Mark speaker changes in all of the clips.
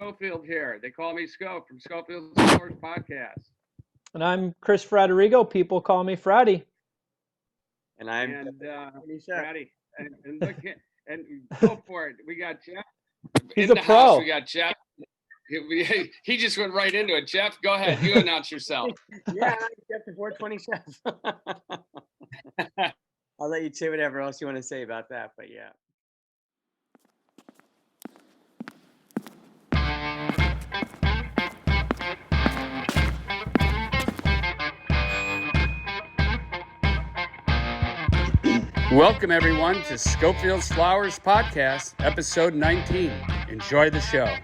Speaker 1: Schofield here. They call me Scof from Schofield's Flowers Podcast.
Speaker 2: And I'm Chris Fratterigo. People call me Fratty.
Speaker 3: And I'm
Speaker 1: And Fratty, and look at, and go for it. We got Jeff
Speaker 2: He's
Speaker 1: in
Speaker 2: a
Speaker 1: the
Speaker 2: pro.
Speaker 1: house. We got Jeff. He just went right into it. Jeff, go ahead. You announce yourself.
Speaker 3: Yeah, I'm Jeff the 420 Chef. I'll let you say whatever else you want to say about that, but yeah.
Speaker 1: Welcome, everyone, to Schofield's Flowers Podcast, episode 19. Enjoy the show.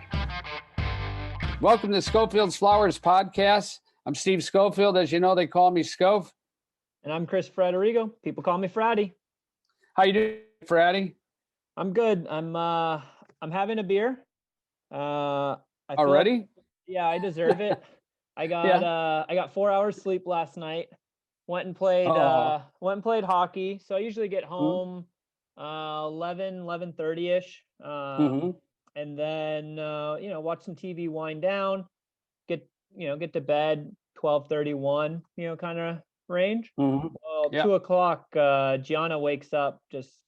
Speaker 1: Welcome to Schofield's Flowers Podcast. I'm Steve Schofield. As you know, they call me Scof.
Speaker 2: And I'm Chris Fratterigo. People call me Fratty.
Speaker 1: How you doing, Fratty?
Speaker 2: I'm good. I'm having a beer. I feel
Speaker 1: Already?
Speaker 2: like, yeah, I deserve it. I got 4 hours sleep last night. Went and played hockey. So I usually get home 11:30ish. And then watch some TV, wind down, get to bed 12:31, kind of range. Well, 2:00, Gianna wakes up just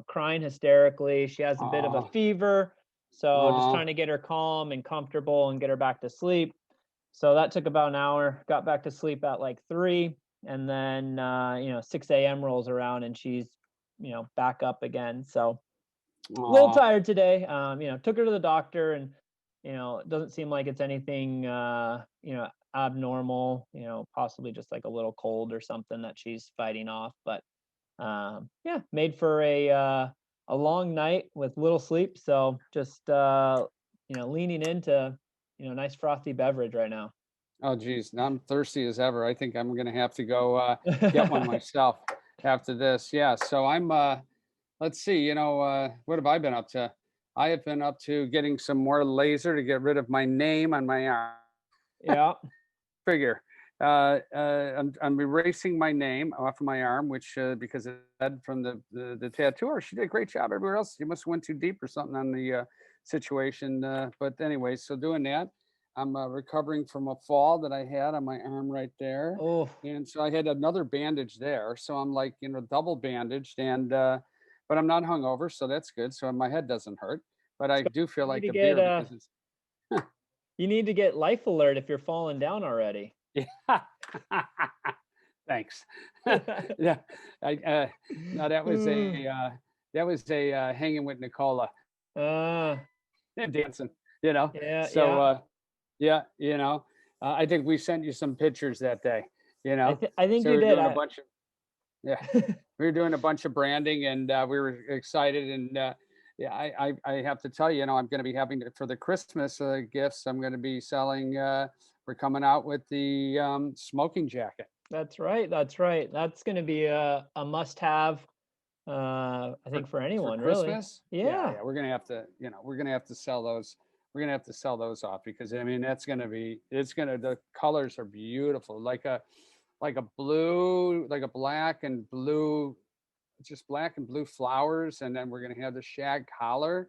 Speaker 2: crying hysterically. She has a bit of a fever, so just trying to get her calm and comfortable and get her back to sleep. So that took about an hour. Got back to sleep at like 3, and then 6 a.m. rolls around and she's back up again. So a little tired today. Took her to the doctor, and it doesn't seem like it's anything abnormal, possibly just like a little cold or something that she's fighting off. But made for a long night with little sleep. So just leaning into nice frothy beverage right now.
Speaker 1: Oh, geez. Now I'm thirsty as ever. I think I'm going to have to go get one myself after this. Yeah. So I'm, let's see, what have I been up to? I have been up to getting some more laser to get rid of my name on my arm.
Speaker 2: Yeah.
Speaker 1: Figure. I'm erasing my name off of my arm, which because it had from the tattooer. She did a great job. Everywhere else, she must have went too deep or something on the situation. But anyway, so doing that. I'm recovering from a fall that I had on my arm right there.
Speaker 2: Oh.
Speaker 1: And so I had another bandage there. So I'm like, double bandaged, and but I'm not hungover, so that's good. So my head doesn't hurt, but I do feel like a beer because it's
Speaker 2: you need to get Life Alert if you're falling down already.
Speaker 1: Yeah. Thanks. Yeah. No, that was a hanging with Nicola. And dancing,
Speaker 2: Yeah.
Speaker 1: So yeah, I think we sent you some pictures that day,
Speaker 2: I think
Speaker 1: so
Speaker 2: you did.
Speaker 1: We were doing a bunch of branding, and we were excited, and I have to tell you, I'm going to be having for the Christmas gifts. I'm going to be selling. We're coming out with the smoking jacket.
Speaker 2: That's right. That's going to be a must-have. I think for anyone,
Speaker 1: for Christmas.
Speaker 2: Really. Yeah.
Speaker 1: We're going to have to. We're going to have to sell those. We're going to have to sell those off because the colors are beautiful, like a blue, like a black and blue, just black and blue flowers. And then we're going to have the shag collar,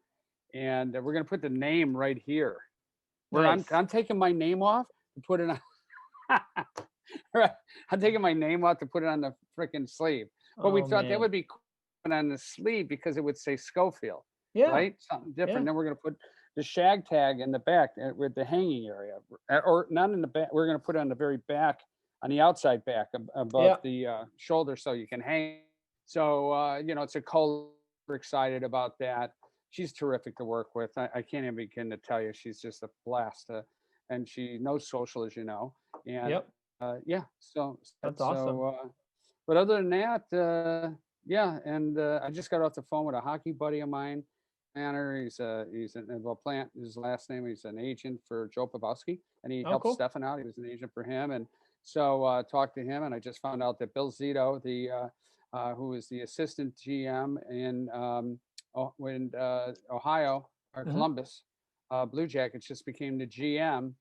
Speaker 1: and we're going to put the name right here. Where
Speaker 2: Nice.
Speaker 1: I'm taking my name off to put it on. I'm taking my name off to put it on the freaking sleeve. But we thought that would be cool on the sleeve because it would say Schofield.
Speaker 2: Yeah.
Speaker 1: Right? Something different.
Speaker 2: Yeah.
Speaker 1: Then we're going to put the shag tag in the back with the hanging area, or not in the back. We're going to put it on the very back, on the outside back above the shoulder, so you can hang. So it's a color. We're excited about that. She's terrific to work with. I can't even begin to tell you. She's just a blast, and she knows social, as you know. And so
Speaker 2: that's awesome.
Speaker 1: But other than that, and I just got off the phone with a hockey buddy of mine. He's Plant. His last name. He's an agent for Joe Pavelski, and he helped Stefan out. He was an agent for him, and so talked to him, and I just found out that Bill Zito, who is the assistant GM in Ohio or Columbus Blue Jackets, just became the GM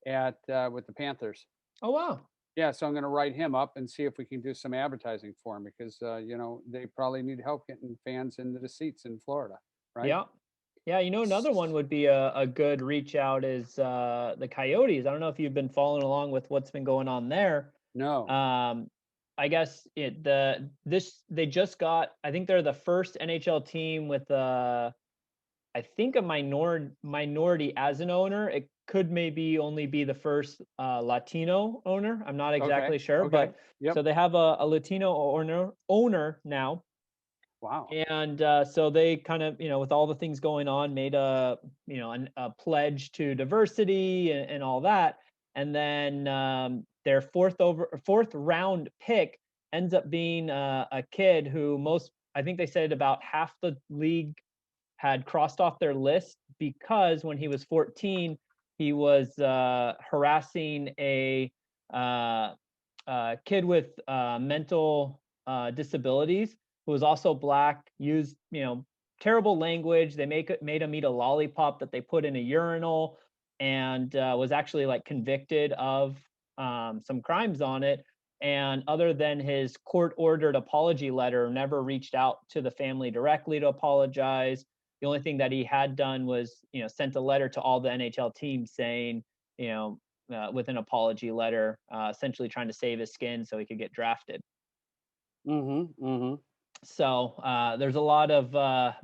Speaker 1: with the Panthers.
Speaker 2: Oh wow!
Speaker 1: Yeah, so I'm going to write him up and see if we can do some advertising for him because they probably need help getting fans into the seats in Florida. Right?
Speaker 2: Yeah. Yeah, another one would be a good reach out is the Coyotes. I don't know if you've been following along with what's been going on there.
Speaker 1: No.
Speaker 2: I guess they just got, I think they're the first NHL team with I think a minority as an owner. It could maybe only be the first Latino owner. I'm not exactly sure,
Speaker 1: Okay.
Speaker 2: but
Speaker 1: Yep.
Speaker 2: so they have a Latino owner now.
Speaker 1: Wow.
Speaker 2: And so they kind of, with all the things going on, made a pledge to diversity and all that. And then their fourth round pick ends up being a kid who I think they said about half the league had crossed off their list because when he was 14, he was harassing a kid with mental disabilities who was also black, used, terrible language. They made him eat a lollipop that they put in a urinal, and was actually like convicted of some crimes on it. And other than his court-ordered apology letter, never reached out to the family directly to apologize. The only thing that he had done was, sent a letter to all the NHL teams saying, with an apology letter, essentially trying to save his skin so he could get drafted.
Speaker 1: Mm-hmm. Mm-hmm.
Speaker 2: So there's a lot of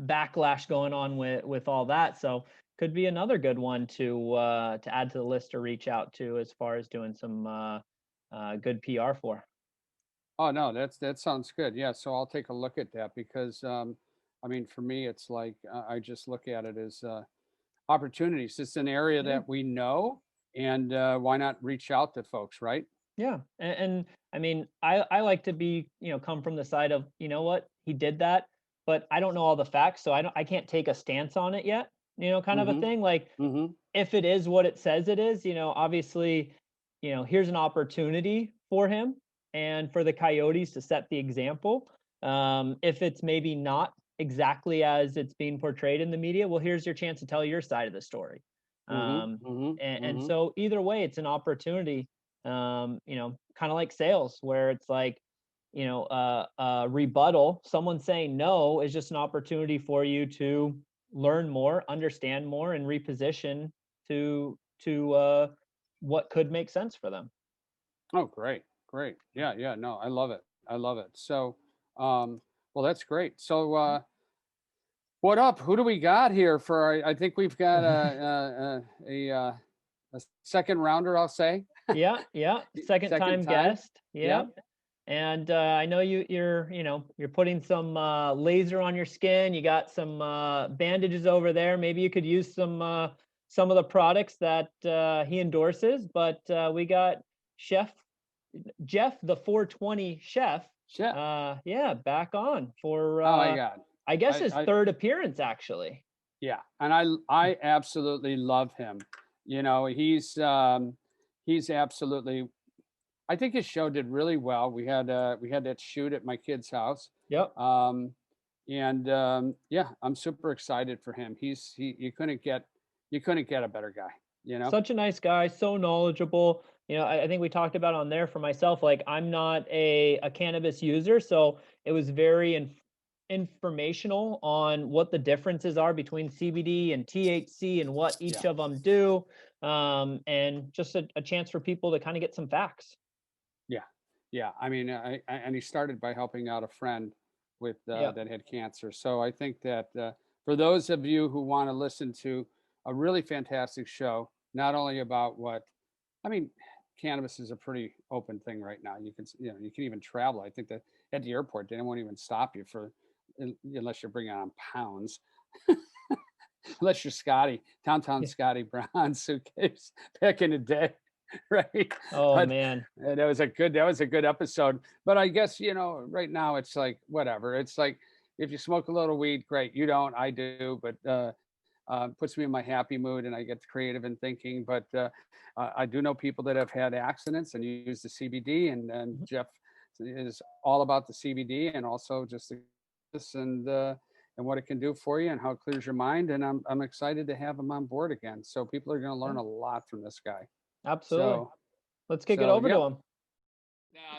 Speaker 2: backlash going on with all that. So could be another good one to add to the list to reach out to as far as doing some good PR for.
Speaker 1: Oh no, that sounds good. Yeah, so I'll take a look at that because I mean, for me, it's like I just look at it as opportunities. It's an area
Speaker 2: Yeah.
Speaker 1: that we know, and why not reach out to folks, right?
Speaker 2: Yeah, and I mean, I like to be, come from the side of, what, he did that, but I don't know all the facts, so I can't take a stance on it yet, kind of a
Speaker 1: Mm-hmm.
Speaker 2: thing. Like,
Speaker 1: Mm-hmm.
Speaker 2: if it is what it says it is, obviously, here's an opportunity for him and for the Coyotes to set the example. If it's maybe not exactly as it's being portrayed in the media, well, here's your chance to tell your side of the story.
Speaker 1: Mm-hmm.
Speaker 2: And
Speaker 1: Mm-hmm.
Speaker 2: so either way, it's an opportunity. Kind of like sales, where it's like, rebuttal. Someone saying no is just an opportunity for you to learn more, understand more, and reposition to what could make sense for them.
Speaker 1: Oh, great, great. Yeah, yeah. No, I love it. I love it. So, well, that's great. So, what up? Who do we got here for? I think we've got a second rounder. I'll say.
Speaker 2: Yeah. Second
Speaker 1: Second
Speaker 2: time
Speaker 1: time.
Speaker 2: guest. Yeah.
Speaker 1: Yep.
Speaker 2: And I know you're putting some laser on your skin. You got some bandages over there. Maybe you could use some of the products that he endorses. But we got Chef Jeff, the 420 chef.
Speaker 1: Chef.
Speaker 2: Yeah, back on for
Speaker 1: Oh my God.
Speaker 2: I guess his
Speaker 1: I
Speaker 2: third appearance actually.
Speaker 1: Yeah, and I absolutely love him. He's absolutely. I think his show did really well. We had that shoot at my kid's house.
Speaker 2: Yep.
Speaker 1: Yeah, I'm super excited for him. You couldn't get a better guy.
Speaker 2: Such a nice guy, so knowledgeable. I think we talked about on there for myself, like I'm not a cannabis user, so it was very informational on what the differences are between CBD and THC and what each of them do, and just a chance for people to kind of get some facts.
Speaker 1: Yeah. I mean, and he started by helping out a friend with that had cancer. So I think that for those of you who want to listen to a really fantastic show, not only about I mean, cannabis is a pretty open thing right now. You can even travel. I think that at the airport, they won't even stop you unless you're bringing on pounds. Unless you're Downtown Scotty Brown suitcase back in the day. Right.
Speaker 2: Oh
Speaker 1: But
Speaker 2: man.
Speaker 1: that was a good episode. But I guess, right now it's like, whatever. It's like, if you smoke a little weed, great. You don't, I do, but puts me in my happy mood and I get creative in thinking. But I do know people that have had accidents and use the CBD, and Jeff is all about the CBD and also just this and what it can do for you and how it clears your mind. And I'm excited to have him on board again. So people are going to learn a lot from this guy.
Speaker 2: Absolutely.
Speaker 1: So,
Speaker 2: Let's kick it over to him.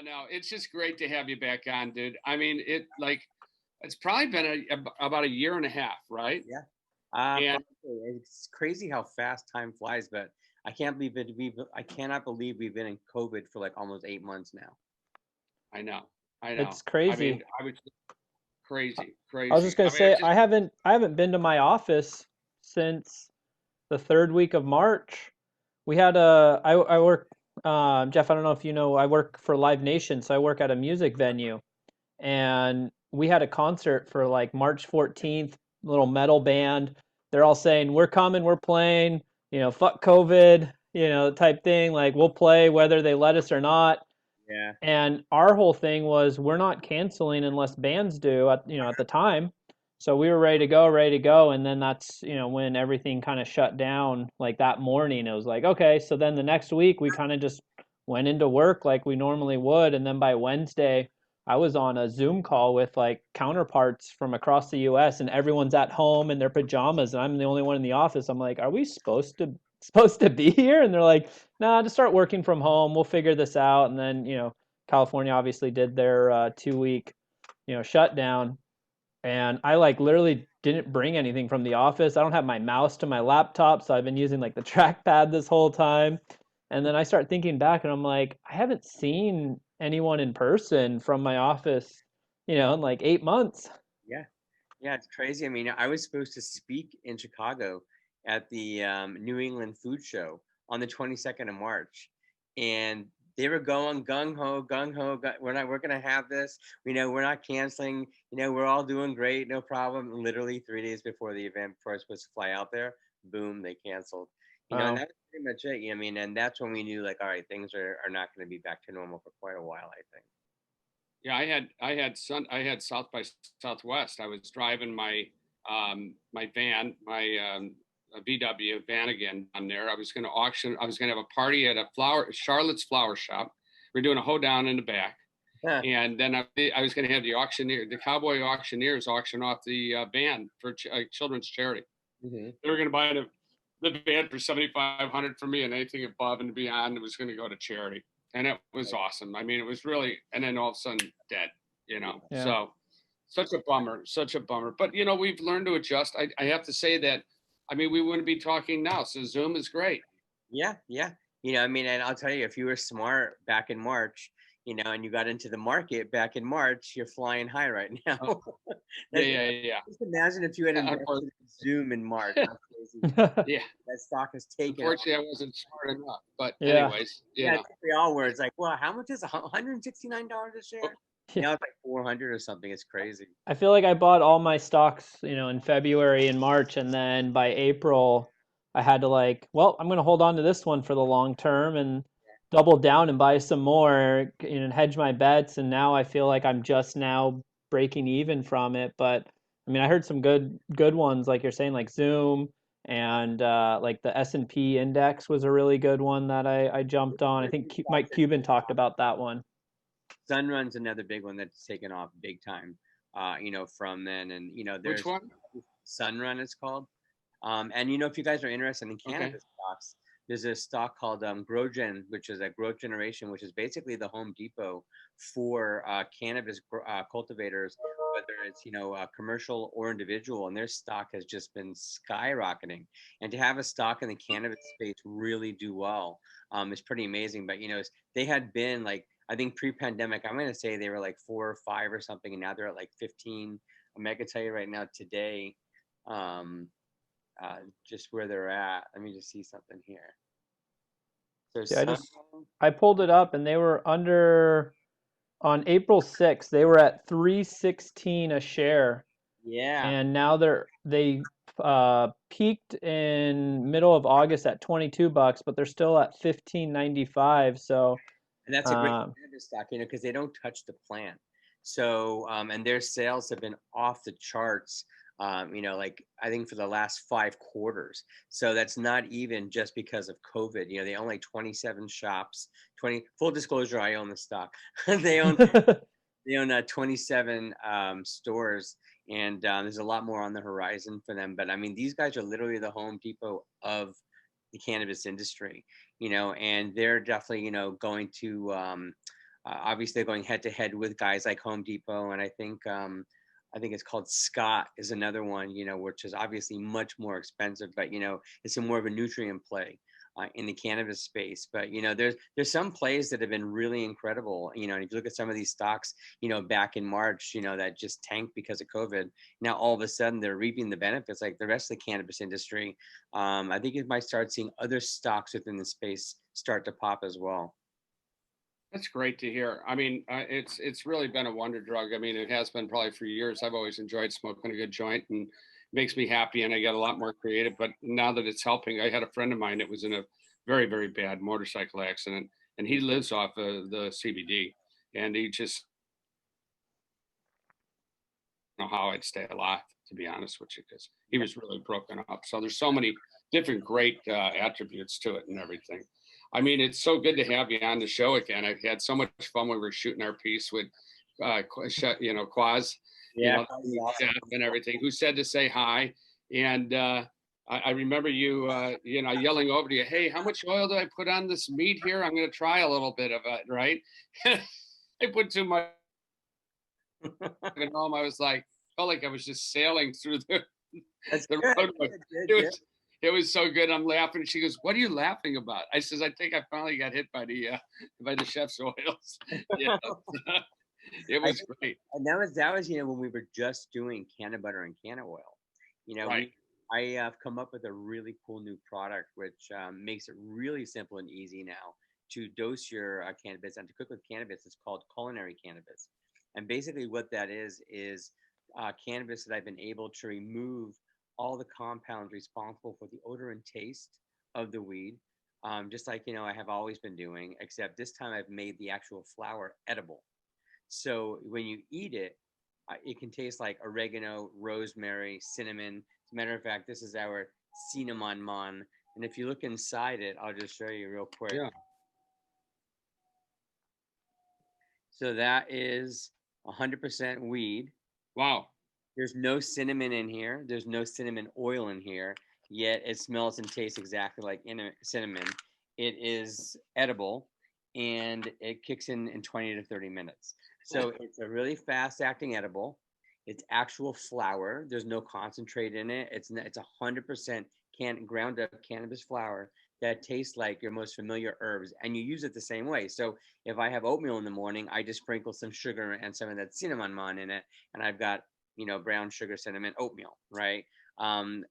Speaker 1: No, it's just great to have you back on, dude. I mean, it's probably been about a year and a half, right?
Speaker 3: Yeah.
Speaker 1: And
Speaker 3: Probably. It's crazy how fast time flies, but I can't believe it. I cannot believe we've been in COVID for like almost 8 months now.
Speaker 1: I know. I
Speaker 2: It's
Speaker 1: mean,
Speaker 2: crazy.
Speaker 1: I was crazy.
Speaker 2: I was just gonna
Speaker 1: I mean,
Speaker 2: say I haven't been to my office since the third week of March. We had I work Jeff, I don't know if you know, I work for Live Nation, so I work at a music venue, and we had a concert for like March 14th, little metal band. They're all saying, "We're coming, we're playing, fuck COVID, type thing, like we'll play whether they let us or not."
Speaker 3: Yeah.
Speaker 2: And our whole thing was we're not canceling unless bands do at the time. So we were ready to go, and then that's when everything kind of shut down like that morning. It was like, okay, so then the next week we kind of just went into work like we normally would, and then by Wednesday I was on a Zoom call with like counterparts from across the US, and everyone's at home in their pajamas and I'm the only one in the office. I'm like, are we supposed to be here? And they're like, nah, just start working from home. We'll figure this out. And then, California obviously did their 2 week, shutdown. And I like literally didn't bring anything from the office. I don't have my mouse to my laptop, so I've been using like the trackpad this whole time. And then I start thinking back and I'm like, I haven't seen anyone in person from my office, in like 8 months.
Speaker 3: Yeah. Yeah, it's crazy. I mean, I was supposed to speak in Chicago at the New England Food Show on the 22nd of March, and they were going gung ho, gung ho. We're gonna have this. We're not canceling. We're all doing great, no problem. Literally 3 days before the event, before I was supposed to fly out there, boom, they canceled. And
Speaker 2: Wow.
Speaker 3: that's pretty much it. I mean, and that's when we knew, like, all right, things are not going to be back to normal for quite a while, I think.
Speaker 1: yeah, I had South by Southwest. I was driving my van, my a VW van again on there. I was going to auction. I was going to have a party at Charlotte's flower shop. We're doing a hoedown in the back.
Speaker 3: Huh.
Speaker 1: And then I was going to have the cowboy auctioneers auction off the van for children's charity.
Speaker 3: Mm-hmm.
Speaker 1: They were going to buy the van for $7,500 for me, and anything above and beyond, it was going to go to charity. And it was awesome. I mean, it was really, and then all of a sudden dead,
Speaker 2: Yeah.
Speaker 1: So such a bummer. But, we've learned to adjust. I have to say that, I mean, we wouldn't be talking now. So Zoom is great.
Speaker 3: Yeah. I mean, and I'll tell you, if you were smart back in March, and you got into the market back in March, you're flying high right now.
Speaker 1: Oh, yeah.
Speaker 3: Just imagine if you had invested in Zoom in March. How crazy
Speaker 1: Yeah.
Speaker 3: that stock has taken.
Speaker 1: Unfortunately, I wasn't smart enough. But
Speaker 2: Yeah.
Speaker 1: anyways,
Speaker 3: I think we all were. It's like, well, how much is $169 a share? Now it's like 400 or something. It's crazy.
Speaker 2: I feel like I bought all my stocks, in February and March, and then by April, I had to like, well, I'm going to hold on to this one for the long term and double down and buy some more, and hedge my bets. And now I feel like I'm just now breaking even from it. But I mean, I heard some good ones, like you're saying, like Zoom, and like the S&P index was a really good one that I jumped on. I think Mike Cuban talked about that one.
Speaker 3: Sunrun's another big one that's taken off big time, from then. And, there's
Speaker 1: Which one?
Speaker 3: Sunrun, it's called. And, if you guys are interested in cannabis stocks, there's a stock called GrowGen, which is a growth generation, which is basically the Home Depot for cannabis cultivators, whether it's, commercial or individual. And their stock has just been skyrocketing. And to have a stock in the cannabis space really do well is pretty amazing. But, they had been like, I think pre-pandemic, I'm going to say they were like 4 or 5 or something, and now they're at like 15. I'm going to tell you right now today, just where they're at. Let me just see something here. So
Speaker 2: Yeah, I pulled it up, and they were on April 6th. They were at $3.16 a share.
Speaker 3: Yeah.
Speaker 2: And now they peaked in middle of August at $22, but they're still at $15.95. So.
Speaker 3: And that's a great cannabis stock, because they don't touch the plant. So, and their sales have been off the charts, like I think for the last 5 quarters. So that's not even just because of COVID. They own like 27 shops. Full disclosure, I own the stock. They own 27 stores, and there's a lot more on the horizon for them. But I mean, these guys are literally the Home Depot of the cannabis industry, and they're definitely, going to obviously going head to head with guys like Home Depot, and I think I think it's called Scott is another one, you know, which is obviously much more expensive, but you know, it's a more of a nutrient play in the cannabis space. But you know, there's some plays that have been really incredible. You know, and if you look at some of these stocks, you know, back in March, you know, that just tanked because of COVID. Now all of a sudden they're reaping the benefits, like the rest of the cannabis industry. I think you might start seeing other stocks within the space start to pop as well.
Speaker 1: That's great to hear. I mean, it's really been a wonder drug. I mean, it has been probably for years. I've always enjoyed smoking a good joint, and makes me happy, and I get a lot more creative. But now that it's helping, I had a friend of mine that was in a very, very bad motorcycle accident, and he lives off of the CBD, and he just don't know how I'd stay alive, to be honest with you, because he was really broken up. So there's so many different great attributes to it and everything. I mean, it's so good to have you on the show again. I've had so much fun when we were shooting our piece with, you know, Quaz, you know, Jeff and everything, who said to say hi. And I remember you, you know, yelling over to you, hey, how much oil do I put on this meat here? I'm going to try a little bit of it, right? I put too much. At home, I was like, felt like I was just sailing through the road. It was so good. I'm laughing. She goes, "What are you laughing about?" I says, "I think I finally got hit by the chef's oils." Yeah. It was great.
Speaker 3: And that was you know, when we were just doing canna-butter and canna-oil. You know,
Speaker 1: right.
Speaker 3: I have come up with a really cool new product which makes it really simple and easy now to dose your cannabis and to cook with cannabis. It's called culinary cannabis, and basically what that is cannabis that I've been able to remove all the compounds responsible for the odor and taste of the weed, just like, you know, I have always been doing, except this time I've made the actual flower edible. So when you eat it, it can taste like oregano, rosemary, cinnamon. As a matter of fact, this is our cinnamon mon. And if you look inside it, I'll just show you real quick.
Speaker 1: Yeah.
Speaker 3: So that is 100% weed.
Speaker 1: Wow.
Speaker 3: There's no cinnamon in here. There's no cinnamon oil in here, yet it smells and tastes exactly like cinnamon. It is edible, and it kicks in 20 to 30 minutes. So it's a really fast acting edible. It's actual flour. There's no concentrate in it. It's 100% ground up cannabis flour that tastes like your most familiar herbs, and you use it the same way. So if I have oatmeal in the morning, I just sprinkle some sugar and some of that cinnamon mon in it, and I've got, you know, brown sugar, cinnamon, oatmeal, right?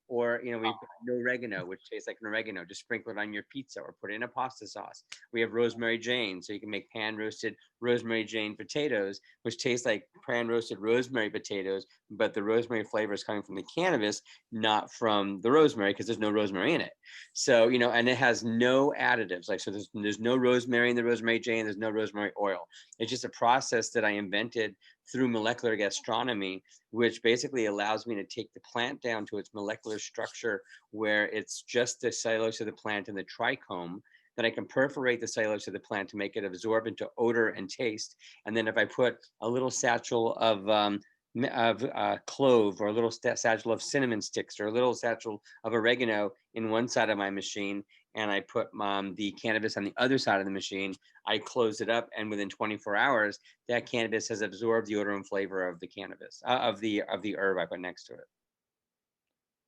Speaker 3: Or, you know, we've got oregano, which tastes like an oregano. Just sprinkle it on your pizza or put it in a pasta sauce. We have rosemary Jane, so you can make pan roasted rosemary Jane potatoes, which taste like pan roasted rosemary potatoes, but the rosemary flavor is coming from the cannabis, not from the rosemary, because there's no rosemary in it. So, you know, and it has no additives. Like, so there's no rosemary in the rosemary Jane. There's no rosemary oil. It's just a process that I invented through molecular gastronomy, which basically allows me to take the plant down to its molecular structure, where it's just the cellulose of the plant and the trichome. Then I can perforate the cellulose of the plant to make it absorb into odor and taste. And then if I put a little satchel of clove, or a little satchel of cinnamon sticks, or a little satchel of oregano in one side of my machine, and I put the cannabis on the other side of the machine, I close it up, and within 24 hours, that cannabis has absorbed the odor and flavor of the cannabis, of the herb I put next to it.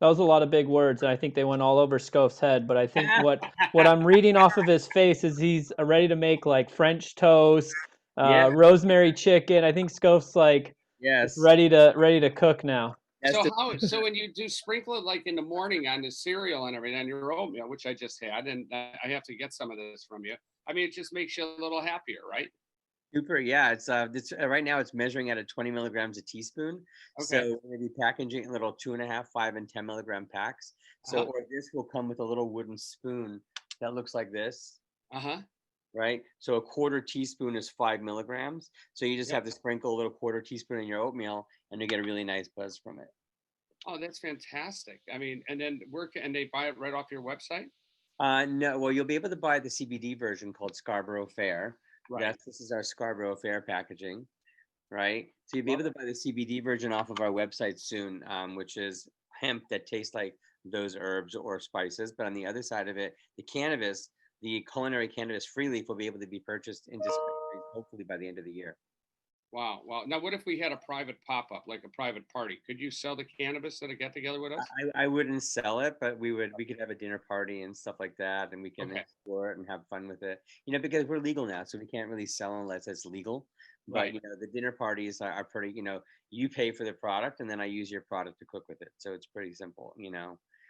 Speaker 2: That was a lot of big words, and I think they went all over Scof's head. But I think what I'm reading off of his face is he's ready to make like French toast, rosemary chicken. I think Scof's like ready to cook now.
Speaker 1: So when you do sprinkle it like in the morning on the cereal and everything, on your oatmeal, which I just had, and I have to get some of this from you. I mean, it just makes you a little happier, right?
Speaker 3: Super, yeah. It's right now it's measuring at 20 milligrams a teaspoon. Okay. So we're gonna be packaging in little 2.5, 5, and 10 milligram packs. So or this will come with a little wooden spoon that looks like this. Right. So a quarter teaspoon is 5 milligrams. So you just have to sprinkle a little quarter teaspoon in your oatmeal, and you get a really nice buzz from it.
Speaker 1: Oh, that's fantastic. I mean, and then and they buy it right off your website?
Speaker 3: No, well, you'll be able to buy the CBD version called Scarborough Fair. Right. This is our Scarborough Fair packaging, right? So you'll be able to buy the CBD version off of our website soon, which is hemp that tastes like those herbs or spices. But on the other side of it, the cannabis, the culinary cannabis free leaf, will be able to be purchased in dispensaries hopefully by the end of the year.
Speaker 1: Wow. Wow. Now, what if we had a private pop-up, like a private party? Could you sell the cannabis at a get-together with us?
Speaker 3: I wouldn't sell it, but we could have a dinner party and stuff like that, and we can
Speaker 1: Okay.
Speaker 3: explore it and have fun with it. Because we're legal now, so we can't really sell unless it's legal. But
Speaker 1: Right.
Speaker 3: the dinner parties are pretty. You pay for the product, and then I use your product to cook with it. So it's pretty simple.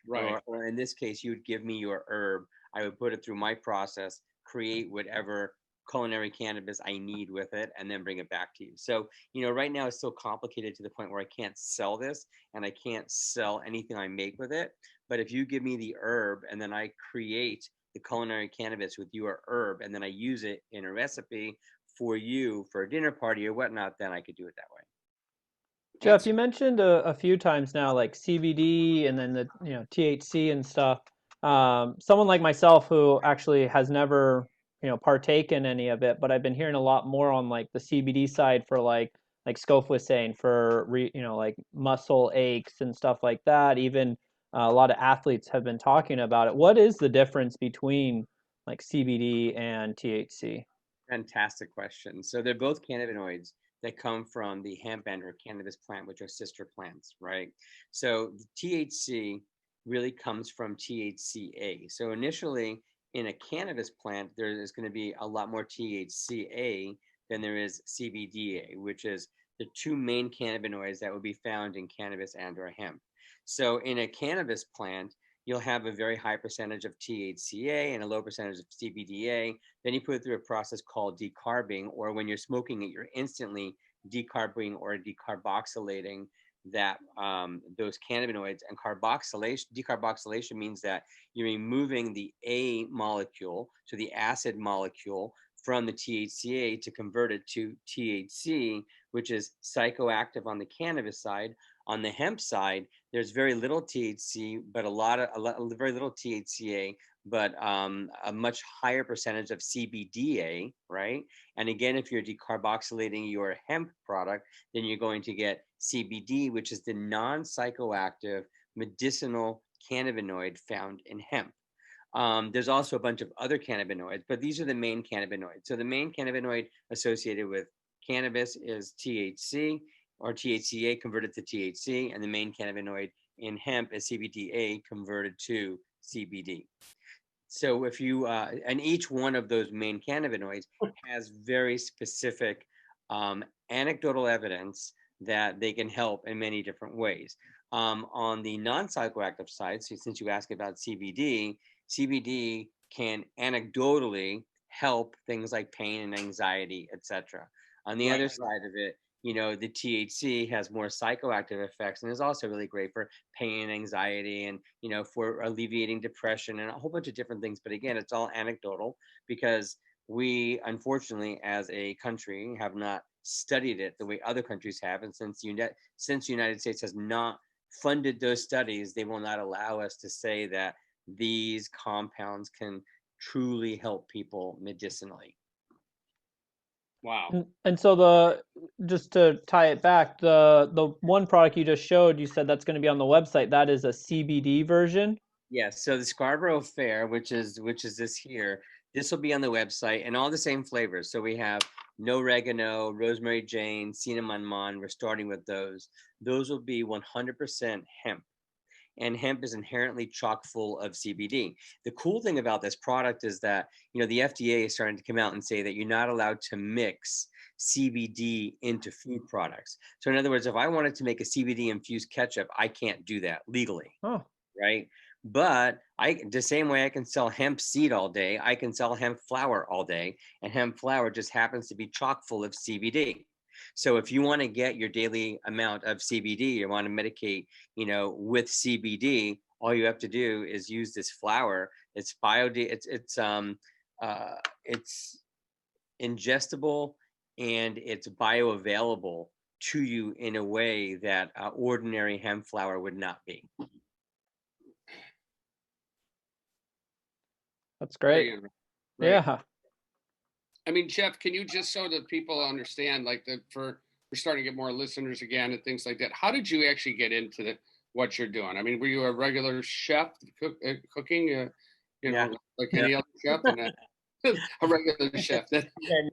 Speaker 1: Right.
Speaker 3: Or in this case, you would give me your herb. I would put it through my process, create whatever culinary cannabis I need with it, and then bring it back to you. So, right now it's still complicated to the point where I can't sell this and I can't sell anything I make with it. But if you give me the herb and then I create the culinary cannabis with your herb and then I use it in a recipe for you for a dinner party or whatnot, then I could do it that way.
Speaker 2: Jeff, you mentioned a few times now, like CBD and then the THC and stuff. Someone like myself who actually has never partaken any of it, but I've been hearing a lot more on like the CBD side for like Scof was saying for like muscle aches and stuff like that. Even a lot of athletes have been talking about it. What is the difference between like CBD and THC?
Speaker 3: Fantastic question. So they're both cannabinoids that come from the hemp or cannabis plant, which are sister plants, right? So the THC really comes from THCA. So initially in a cannabis plant, there is going to be a lot more THCA than there is CBDA, which is the two main cannabinoids that will be found in cannabis and or hemp. So in a cannabis plant, you'll have a very high percentage of THCA and a low percentage of CBDA. Then you put it through a process called decarbing, or when you're smoking it, you're instantly decarbing or decarboxylating that those cannabinoids. And decarboxylation means that you're removing the A molecule, so the acid molecule, from the THCA to convert it to THC, which is psychoactive on the cannabis side. On the hemp side, there's very little THC, but very little THCA, but a much higher percentage of CBDA, right? And again, if you're decarboxylating your hemp product, then you're going to get CBD, which is the non-psychoactive medicinal cannabinoid found in hemp. There's also a bunch of other cannabinoids, but these are the main cannabinoids. So the main cannabinoid associated with cannabis is THC, or THCA converted to THC, and the main cannabinoid in hemp is CBDA converted to CBD. So if you, and each one of those main cannabinoids has very specific anecdotal evidence that they can help in many different ways. On the non-psychoactive side, so since you asked about CBD, CBD can anecdotally help things like pain and anxiety, etc. On the other side of it, the THC has more psychoactive effects and is also really great for pain and anxiety and, for alleviating depression and a whole bunch of different things. But again, it's all anecdotal because we, unfortunately, as a country, have not studied it the way other countries have. And since the United States has not funded those studies, they will not allow us to say that these compounds can truly help people medicinally.
Speaker 1: Wow.
Speaker 2: And so just to tie it back, the one product you just showed, you said that's going to be on the website. That is a CBD version.
Speaker 3: Yes. So the Scarborough Fair, which is this here, this will be on the website and all the same flavors. So we have no oregano, rosemary Jane, cinnamon mon. We're starting with those. Those will be 100% hemp. And hemp is inherently chock full of CBD. The cool thing about this product is that, the FDA is starting to come out and say that you're not allowed to mix CBD into food products. So in other words, if I wanted to make a CBD infused ketchup, I can't do that legally, right? But the same way I can sell hemp seed all day, I can sell hemp flower all day, and hemp flower just happens to be chock full of CBD. So if you want to get your daily amount of CBD, you want to medicate, with CBD, all you have to do is use this flower. It's it's ingestible and it's bioavailable to you in a way that ordinary hemp flower would not be.
Speaker 2: That's great. Right. Yeah.
Speaker 1: I mean, Jeff, can you just so that people understand, like we're starting to get more listeners again and things like that. How did you actually get into what you're doing? I mean, were you a regular chef cooking, like any other chef?
Speaker 4: a regular chef.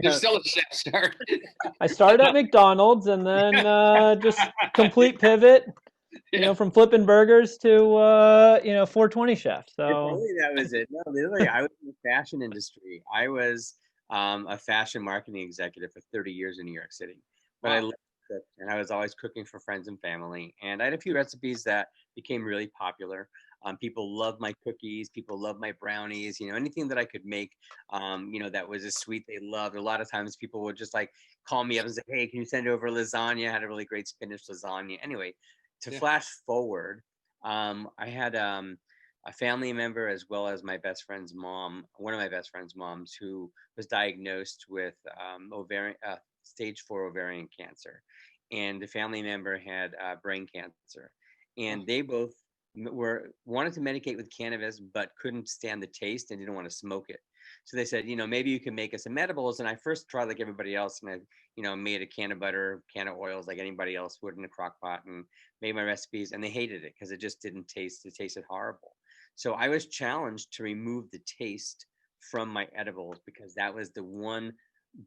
Speaker 4: You're still a chef, sir.
Speaker 2: I started at McDonald's and then just complete pivot, from flipping burgers to 420 chef.
Speaker 3: If
Speaker 2: So
Speaker 3: only that was it. No, literally, I was in the fashion industry. I was a fashion marketing executive for 30 years in New York City. But I loved to cook, and I was always cooking for friends and family. And I had a few recipes that became really popular. People loved my cookies. People loved my brownies. Anything that I could make, that was a sweet they loved. A lot of times, people would just like call me up and say, "Hey, can you send over lasagna?" I had a really great spinach lasagna. Anyway, to flash forward, I had a family member as well as my best friend's mom, one of my best friend's moms, who was diagnosed with stage 4 ovarian cancer, and the family member had brain cancer, and they both wanted to medicate with cannabis but couldn't stand the taste and didn't want to smoke it. So they said, maybe you can make us some edibles. And I first tried like everybody else, and I made a canna-butter, canna-oils like anybody else would in a crock pot, and made my recipes, and they hated it because it just didn't taste. It tasted horrible. So I was challenged to remove the taste from my edibles because that was the one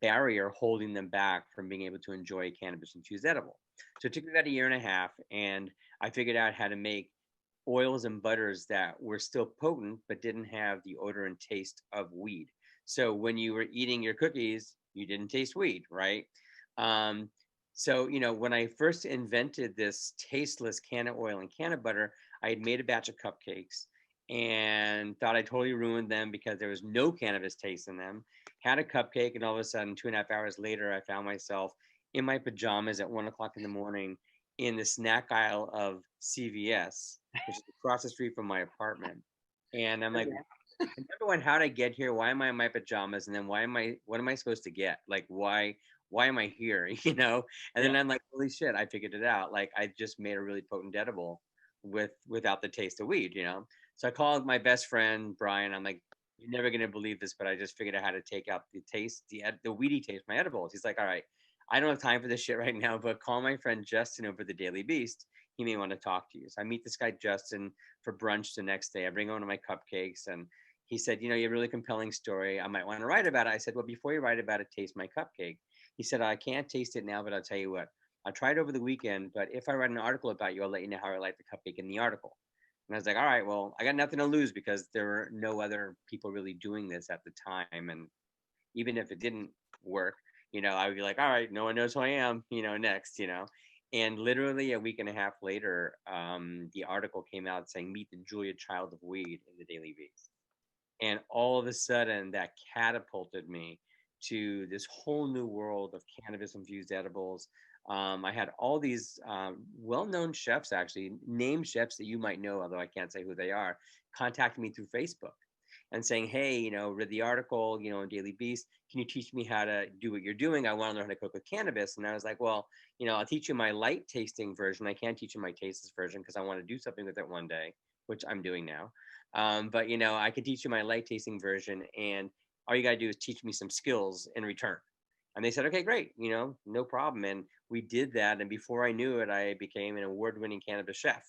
Speaker 3: barrier holding them back from being able to enjoy a cannabis-infused edible. So it took me about a year and a half, and I figured out how to make oils and butters that were still potent but didn't have the odor and taste of weed. So when you were eating your cookies, you didn't taste weed, right? So when I first invented this tasteless canna oil and canna butter, I had made a batch of cupcakes and thought I totally ruined them because there was no cannabis taste in them. Had a cupcake, and all of a sudden, 2.5 hours later, I found myself in my pajamas at 1 o'clock in the morning in the snack aisle of CVS, which is across the street from my apartment. And I'm like, number one, how did I get here? Why am I in my pajamas? And then what am I supposed to get? Like, why am I here? And then I'm like, holy shit, I figured it out. Like, I just made a really potent edible without the taste of weed, So I called my best friend, Brian. I'm like, you're never going to believe this, but I just figured out how to take out the taste, the weedy taste of my edibles. He's like, all right, I don't have time for this shit right now, but call my friend Justin over the Daily Beast. He may want to talk to you. So I meet this guy, Justin, for brunch the next day. I bring one of my cupcakes, and he said, you have a really compelling story. I might want to write about it. I said, well, before you write about it, taste my cupcake. He said, I can't taste it now, but I'll tell you what. I'll try it over the weekend, but if I write an article about you, I'll let you know how I like the cupcake in the article. And I was like, all right, well, I got nothing to lose because there were no other people really doing this at the time. And even if it didn't work, I would be like, all right, no one knows who I am, next, And literally a week and a half later, the article came out saying, meet the Julia Child of Weed in the Daily Beast. And all of a sudden that catapulted me to this whole new world of cannabis-infused edibles. I had all these well-known chefs, actually, named chefs that you might know, although I can't say who they are, contacting me through Facebook and saying, hey, read the article, in Daily Beast. Can you teach me how to do what you're doing? I want to learn how to cook with cannabis. And I was like, well, I'll teach you my light tasting version. I can't teach you my tasteless version because I want to do something with it one day, which I'm doing now. But, I could teach you my light tasting version, and all you got to do is teach me some skills in return. And they said, okay, great, no problem. And we did that. And before I knew it, I became an award-winning cannabis chef.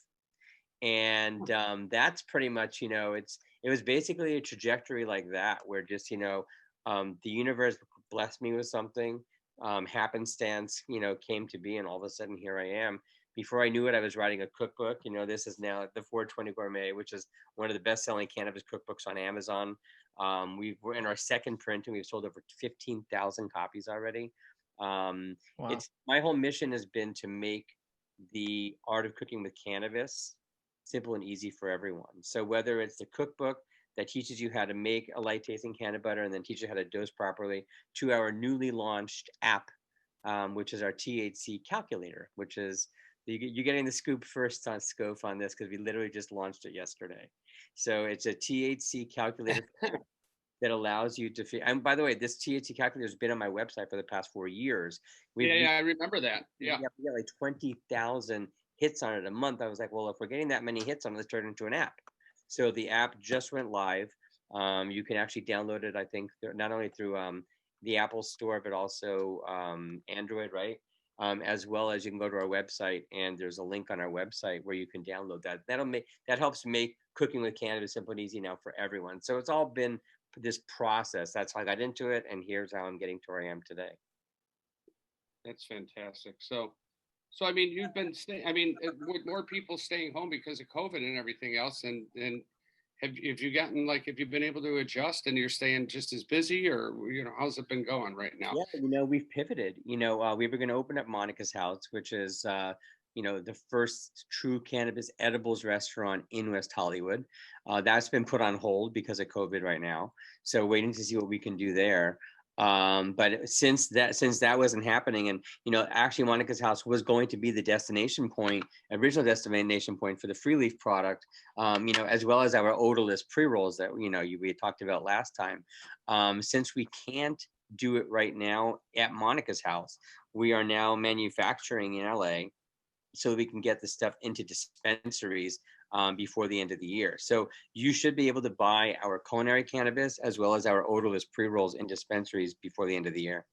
Speaker 3: And that's pretty much, it was basically a trajectory like that, where just, the universe blessed me with something, happenstance, came to be. And all of a sudden, here I am. Before I knew it, I was writing a cookbook. This is now the 420 Gourmet, which is one of the best-selling cannabis cookbooks on Amazon. We're in our second print, and we've sold over 15,000 copies already. Wow. It's my whole mission has been to make the art of cooking with cannabis simple and easy for everyone. So whether it's the cookbook that teaches you how to make a light tasting canna butter and then teach you how to dose properly, to our newly launched app, which is our THC calculator, which is you're getting the scoop first on Scof on this because we literally just launched it yesterday. So it's a THC calculator that allows you to and by the way, this THC calculator has been on my website for the past 4 years.
Speaker 4: I remember that.
Speaker 3: We got like 20,000 hits on it a month. I was like, well, if we're getting that many hits on it, let's turn it into an app. So the app just went live. You can actually download it, I think, not only through the Apple Store, but also Android, right? As well as you can go to our website, and there's a link on our website where you can download that. That helps make cooking with cannabis simple and easy now for everyone. So it's all been this process. That's how I got into it, and here's how I'm getting to where I am today.
Speaker 4: That's fantastic. So I mean, you've been staying. I mean, with more people staying home because of COVID and everything else, and have you gotten, like, have you been able to adjust and you're staying just as busy, or how's it been going right now?
Speaker 3: Yeah, we've pivoted. We were going to open up Monica's House, which is the first true cannabis edibles restaurant in West Hollywood. That's been put on hold because of COVID right now. So waiting to see what we can do there. But since that wasn't happening, and actually Monica's House was going to be the original destination point for the Free Leaf product, as well as our odorless pre-rolls that we had talked about last time. Since we can't do it right now at Monica's House, we are now manufacturing in LA so we can get the stuff into dispensaries before the end of the year. So you should be able to buy our culinary cannabis as well as our odorless pre-rolls in dispensaries before the end of the year.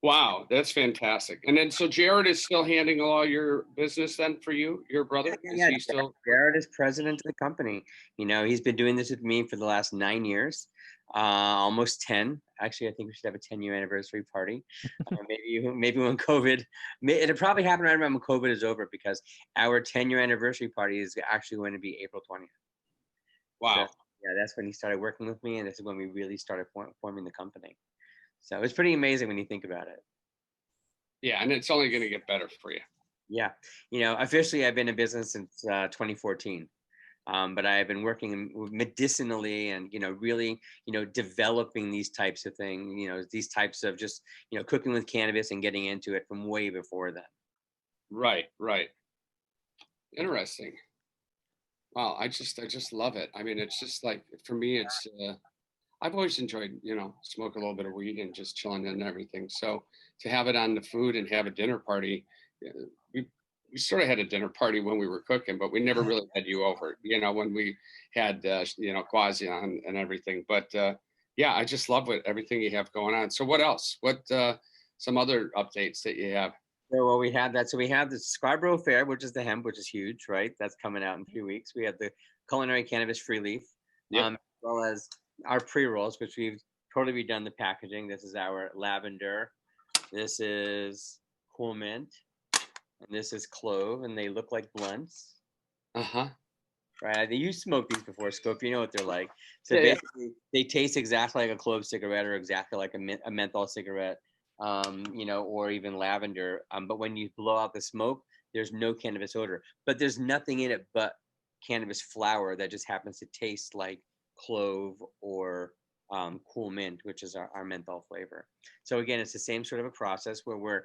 Speaker 4: Wow, that's fantastic. And then, so Jared is still handling all your business then for you, your brother?
Speaker 3: Yeah.
Speaker 4: Is he still?
Speaker 3: Jared is president of the company. He's been doing this with me for the last 9 years, almost 10. Actually, I think we should have a 10-year anniversary party. Maybe when COVID, it'll probably happen right around when COVID is over, because our 10-year anniversary party is actually going to be April 20th.
Speaker 4: Wow.
Speaker 3: So, yeah, that's when he started working with me, and this is when we really started forming the company. So it's pretty amazing when you think about it.
Speaker 4: Yeah, and it's only going to get better for you.
Speaker 3: Yeah. Officially I've been in business since 2014. But I've been working medicinally and, really, developing these types of things, these types of just, cooking with cannabis and getting into it from way before that.
Speaker 4: Right. Interesting. Wow. I just love it. I mean, it's just like, for me, it's, I've always enjoyed, smoke a little bit of weed and just chilling and everything. So to have it on the food and have a dinner party, we sort of had a dinner party when we were cooking, but we never really had you over, when we had, Quasi on and everything. But yeah, I just love everything you have going on. So what else? What some other updates that you have?
Speaker 3: So we have that. So we have the Scarborough Fair, which is the hemp, which is huge, right? That's coming out in 3 weeks. We have the culinary cannabis Free Leaf, as well as our pre-rolls, which we've totally redone the packaging. This is our lavender. This is cool mint. And this is clove, and they look like blunts. Right? You smoked these before, Scof. You know what they're like. So basically, they taste exactly like a clove cigarette, or exactly like a menthol cigarette, or even lavender. But when you blow out the smoke, there's no cannabis odor. But there's nothing in it but cannabis flower that just happens to taste like clove or cool mint, which is our menthol flavor. So again, it's the same sort of a process where we're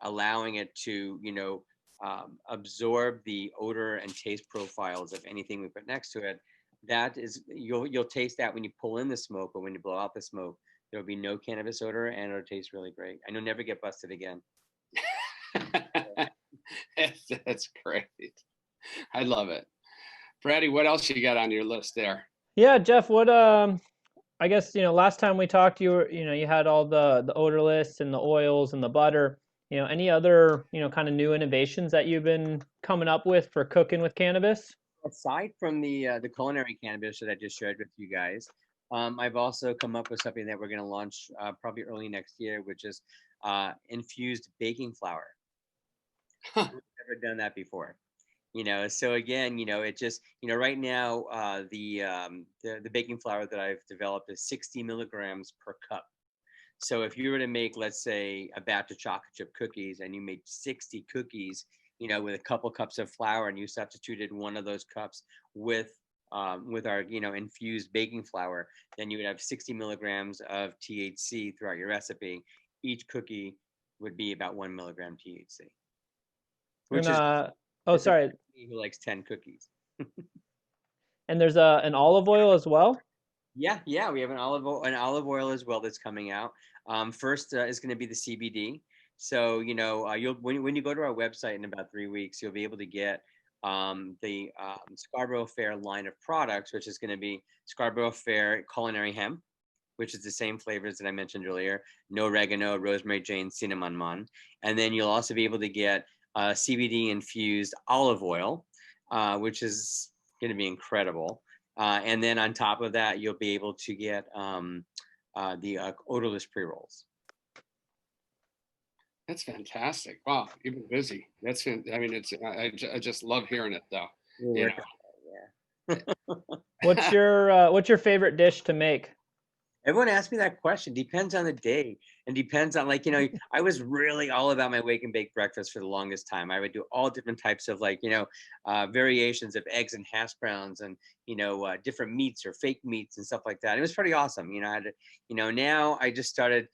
Speaker 3: allowing it to, absorb the odor and taste profiles of anything we put next to it. That is, you'll taste that when you pull in the smoke, or when you blow out the smoke, there'll be no cannabis odor, and it'll taste really great. And you'll never get busted again.
Speaker 4: That's great. I love it. Fratty, what else you got on your list there?
Speaker 2: Yeah, Jeff, what I guess, last time we talked, you had all the odorless and the oils and the butter. Any other, kind of new innovations that you've been coming up with for cooking with cannabis?
Speaker 3: Aside from the culinary cannabis that I just shared with you guys, I've also come up with something that we're going to launch probably early next year, which is infused baking flour. We've never done that before. So again, it just, right now, the baking flour that I've developed is 60 milligrams per cup. So if you were to make, let's say, a batch of chocolate chip cookies, and you made 60 cookies, with a couple cups of flour, and you substituted one of those cups with our, infused baking flour, then you would have 60 milligrams of THC throughout your recipe. Each cookie would be about 1 milligram THC. Which is,
Speaker 2: sorry.
Speaker 3: Who likes 10 cookies?
Speaker 2: And there's an olive oil as well?
Speaker 3: Yeah, we have an olive oil as well that's coming out. First is going to be the CBD. So you'll when you go to our website in about 3 weeks, you'll be able to get the Scarborough Fair line of products, which is going to be Scarborough Fair culinary hemp, which is the same flavors that I mentioned earlier: no oregano, rosemary, jane, cinnamon mon. And then you'll also be able to get CBD infused olive oil, which is going to be incredible. And then on top of that, you'll be able to get the odorless pre-rolls.
Speaker 4: That's fantastic. Wow, you've been busy. I mean, I just love hearing it though. You know.
Speaker 2: What's your favorite dish to make?
Speaker 3: Everyone asks me that question. Depends on the day, and depends on, like, I was really all about my wake and bake breakfast for the longest time. I would do all different types of, like, variations of eggs and hash browns, and different meats or fake meats and stuff like that. It was pretty awesome. Now I just started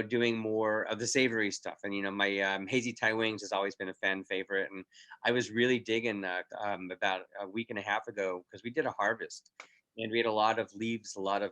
Speaker 3: doing more of the savory stuff, and my hazy Thai wings has always been a fan favorite, and I was really digging about a week and a half ago, because we did a harvest. And we had a lot of leaves, a lot of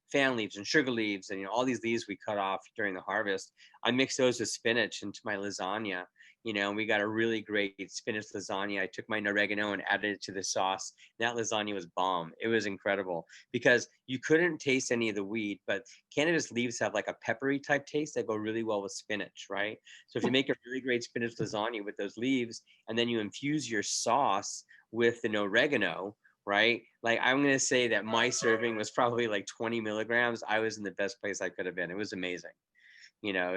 Speaker 3: fan leaves and sugar leaves, and all these leaves we cut off during the harvest. I mixed those with spinach into my lasagna, and we got a really great spinach lasagna. I took my oregano and added it to the sauce. That lasagna was bomb. It was incredible, because you couldn't taste any of the weed, but cannabis leaves have like a peppery type taste that go really well with spinach, right? So if you make a really great spinach lasagna with those leaves, and then you infuse your sauce with the oregano, right? Like, I'm going to say that my serving was probably like 20 milligrams. I was in the best place I could have been. It was amazing.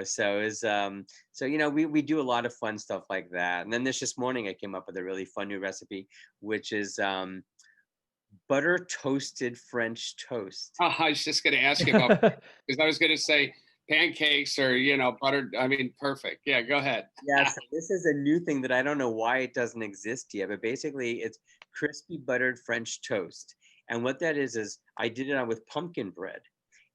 Speaker 3: So it was, we do a lot of fun stuff like that. And then this morning I came up with a really fun new recipe, which is butter toasted French toast.
Speaker 4: Oh, I was just going to ask you about, because I was going to say pancakes or, buttered. I mean, perfect. Yeah, go ahead.
Speaker 3: Yeah, so this is a new thing that I don't know why it doesn't exist yet, but basically it's crispy buttered French toast. And what that is I did it on with pumpkin bread.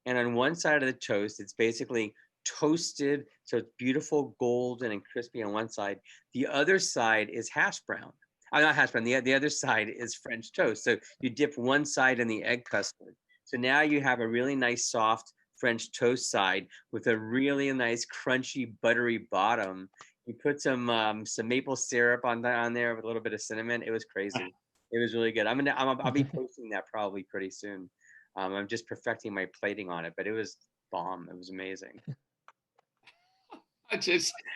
Speaker 3: And on one side of the toast, it's basically toasted, so it's beautiful golden and crispy on one side. The other side is hash brown. Not hash brown, the other side is French toast. So you dip one side in the egg custard. So now you have a really nice soft French toast side with a really nice crunchy buttery bottom. You put some maple syrup on there with a little bit of cinnamon. It was crazy. It was really good. I'll be posting that probably pretty soon. I'm just perfecting my plating on it, but it was bomb. It was amazing.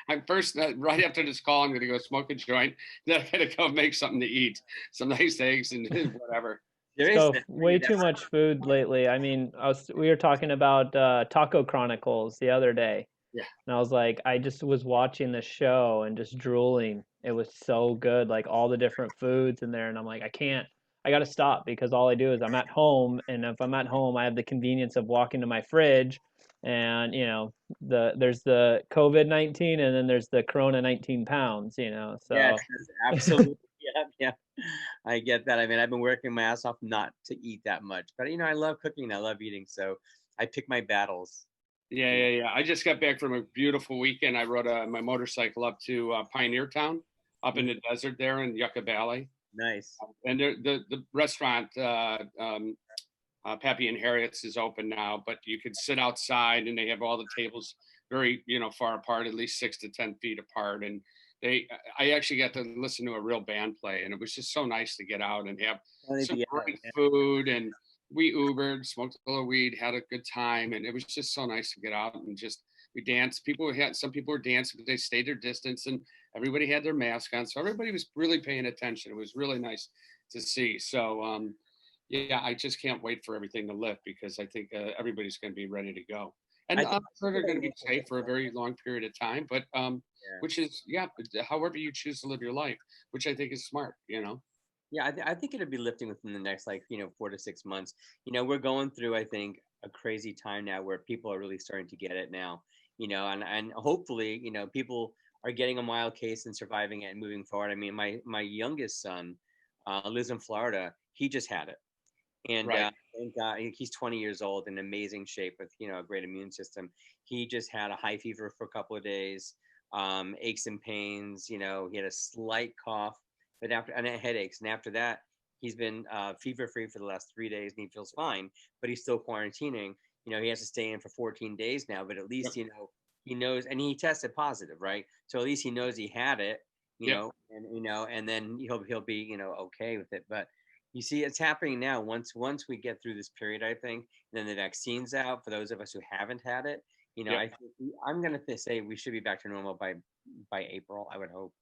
Speaker 4: I'm first, right after this call, I'm going to go smoke a joint. Then I'm going to go make something to eat, some nice eggs and whatever.
Speaker 2: So way too much food lately. I mean, we were talking about Taco Chronicles the other day.
Speaker 4: Yeah.
Speaker 2: And I was like, I just was watching the show and just drooling. It was so good, like all the different foods in there. And I'm like, I got to stop, because all I do is I'm at home. And if I'm at home, I have the convenience of walking to my fridge, and there's the COVID-19, and then there's the Corona 19 pounds, so.
Speaker 3: Yes, absolutely. Yeah. I get that. I mean, I've been working my ass off not to eat that much, but I love cooking. I love eating. So I pick my battles.
Speaker 4: Yeah. I just got back from a beautiful weekend. I rode my motorcycle up to Pioneer Town, up in the desert there in Yucca Valley.
Speaker 3: Nice.
Speaker 4: And the restaurant, Pappy and Harriet's, is open now, but you could sit outside, and they have all the tables very, far apart, at least 6 to 10 feet apart. And I actually got to listen to a real band play, and it was just so nice to get out and have some great food. And we Ubered, smoked a little weed, had a good time, and it was just so nice to get out and we danced. Some people were dancing, but they stayed their distance, and everybody had their mask on, so everybody was really paying attention. It was really nice to see. So yeah, I just can't wait for everything to lift, because I think everybody's going to be ready to go. And I'm sure they're going to be safe for a very long period of time, but which is, however you choose to live your life, which I think is smart,
Speaker 3: Yeah, I think it'll be lifting within the next 4 to 6 months. We're going through, I think, a crazy time now where people are really starting to get it now. And hopefully, people are getting a mild case and surviving it and moving forward. I mean, my youngest son lives in Florida. He just had it. And
Speaker 4: right.
Speaker 3: He's 20 years old, in amazing shape with, a great immune system. He just had a high fever for a couple of days, aches and pains, he had a slight cough, but and headaches. And after that, he's been fever free for the last 3 days, and he feels fine, but he's still quarantining. He has to stay in for 14 days now, but at least, he knows, and he tested positive, right? So at least he knows he had it, and then he'll be, okay with it. But you see, it's happening now. Once we get through this period, I think, and then the vaccine's out for those of us who haven't had it. I think I'm going to say we should be back to normal by April. I would hope.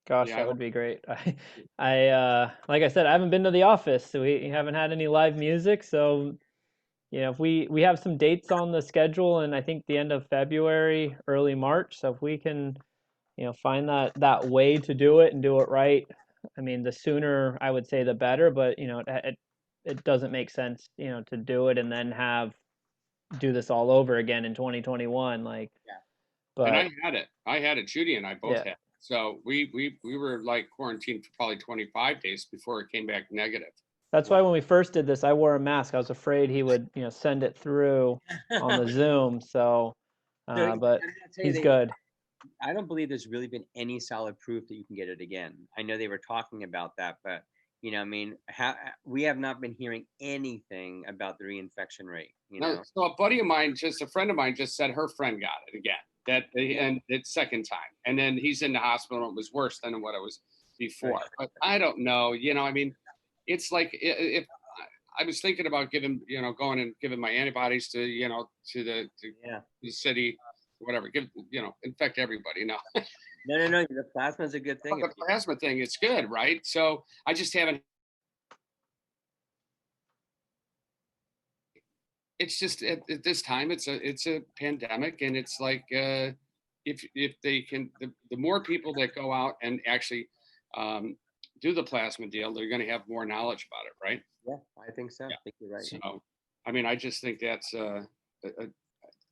Speaker 2: Gosh,
Speaker 4: Yeah,
Speaker 2: that would be great. Like I said, I haven't been to the office, so we haven't had any live music. So, if we have some dates on the schedule, and I think the end of February, early March. So if we can, find that way to do it and do it right, I mean, the sooner I would say the better. But it doesn't make sense, to do it and then do this all over again in 2021. Like,
Speaker 3: Yeah.
Speaker 4: and
Speaker 2: but
Speaker 4: I had it. Judy and I both
Speaker 2: yeah.
Speaker 4: had it. So we were like quarantined for probably 25 days before it came back negative.
Speaker 2: That's why when we first did this, I wore a mask. I was afraid he would, send it through on the Zoom. So,
Speaker 3: So,
Speaker 2: but
Speaker 3: I'm gonna tell you,
Speaker 2: he's good.
Speaker 3: I don't believe there's really been any solid proof that you can get it again. I know they were talking about that, but I mean, we have not been hearing anything about the reinfection rate.
Speaker 4: No, so a buddy of mine, just a friend of mine, just said her friend got it again. And it's second time, and then he's in the hospital. And it was worse than what it was before.
Speaker 3: Right.
Speaker 4: But I don't know. I mean, it's like if I was thinking about giving, going and giving my antibodies to, to the city, whatever. Give, infect everybody. No.
Speaker 3: No. The plasma is a good thing.
Speaker 4: The plasma thing, it's good, right? So I just haven't. It's just at this time, it's a pandemic, and it's like if they can, the more people that go out and actually do the plasma deal, they're going to have more knowledge about it, right?
Speaker 3: Yeah, I think so.
Speaker 4: Yeah.
Speaker 3: I think you're right.
Speaker 4: So, I mean, I just think that's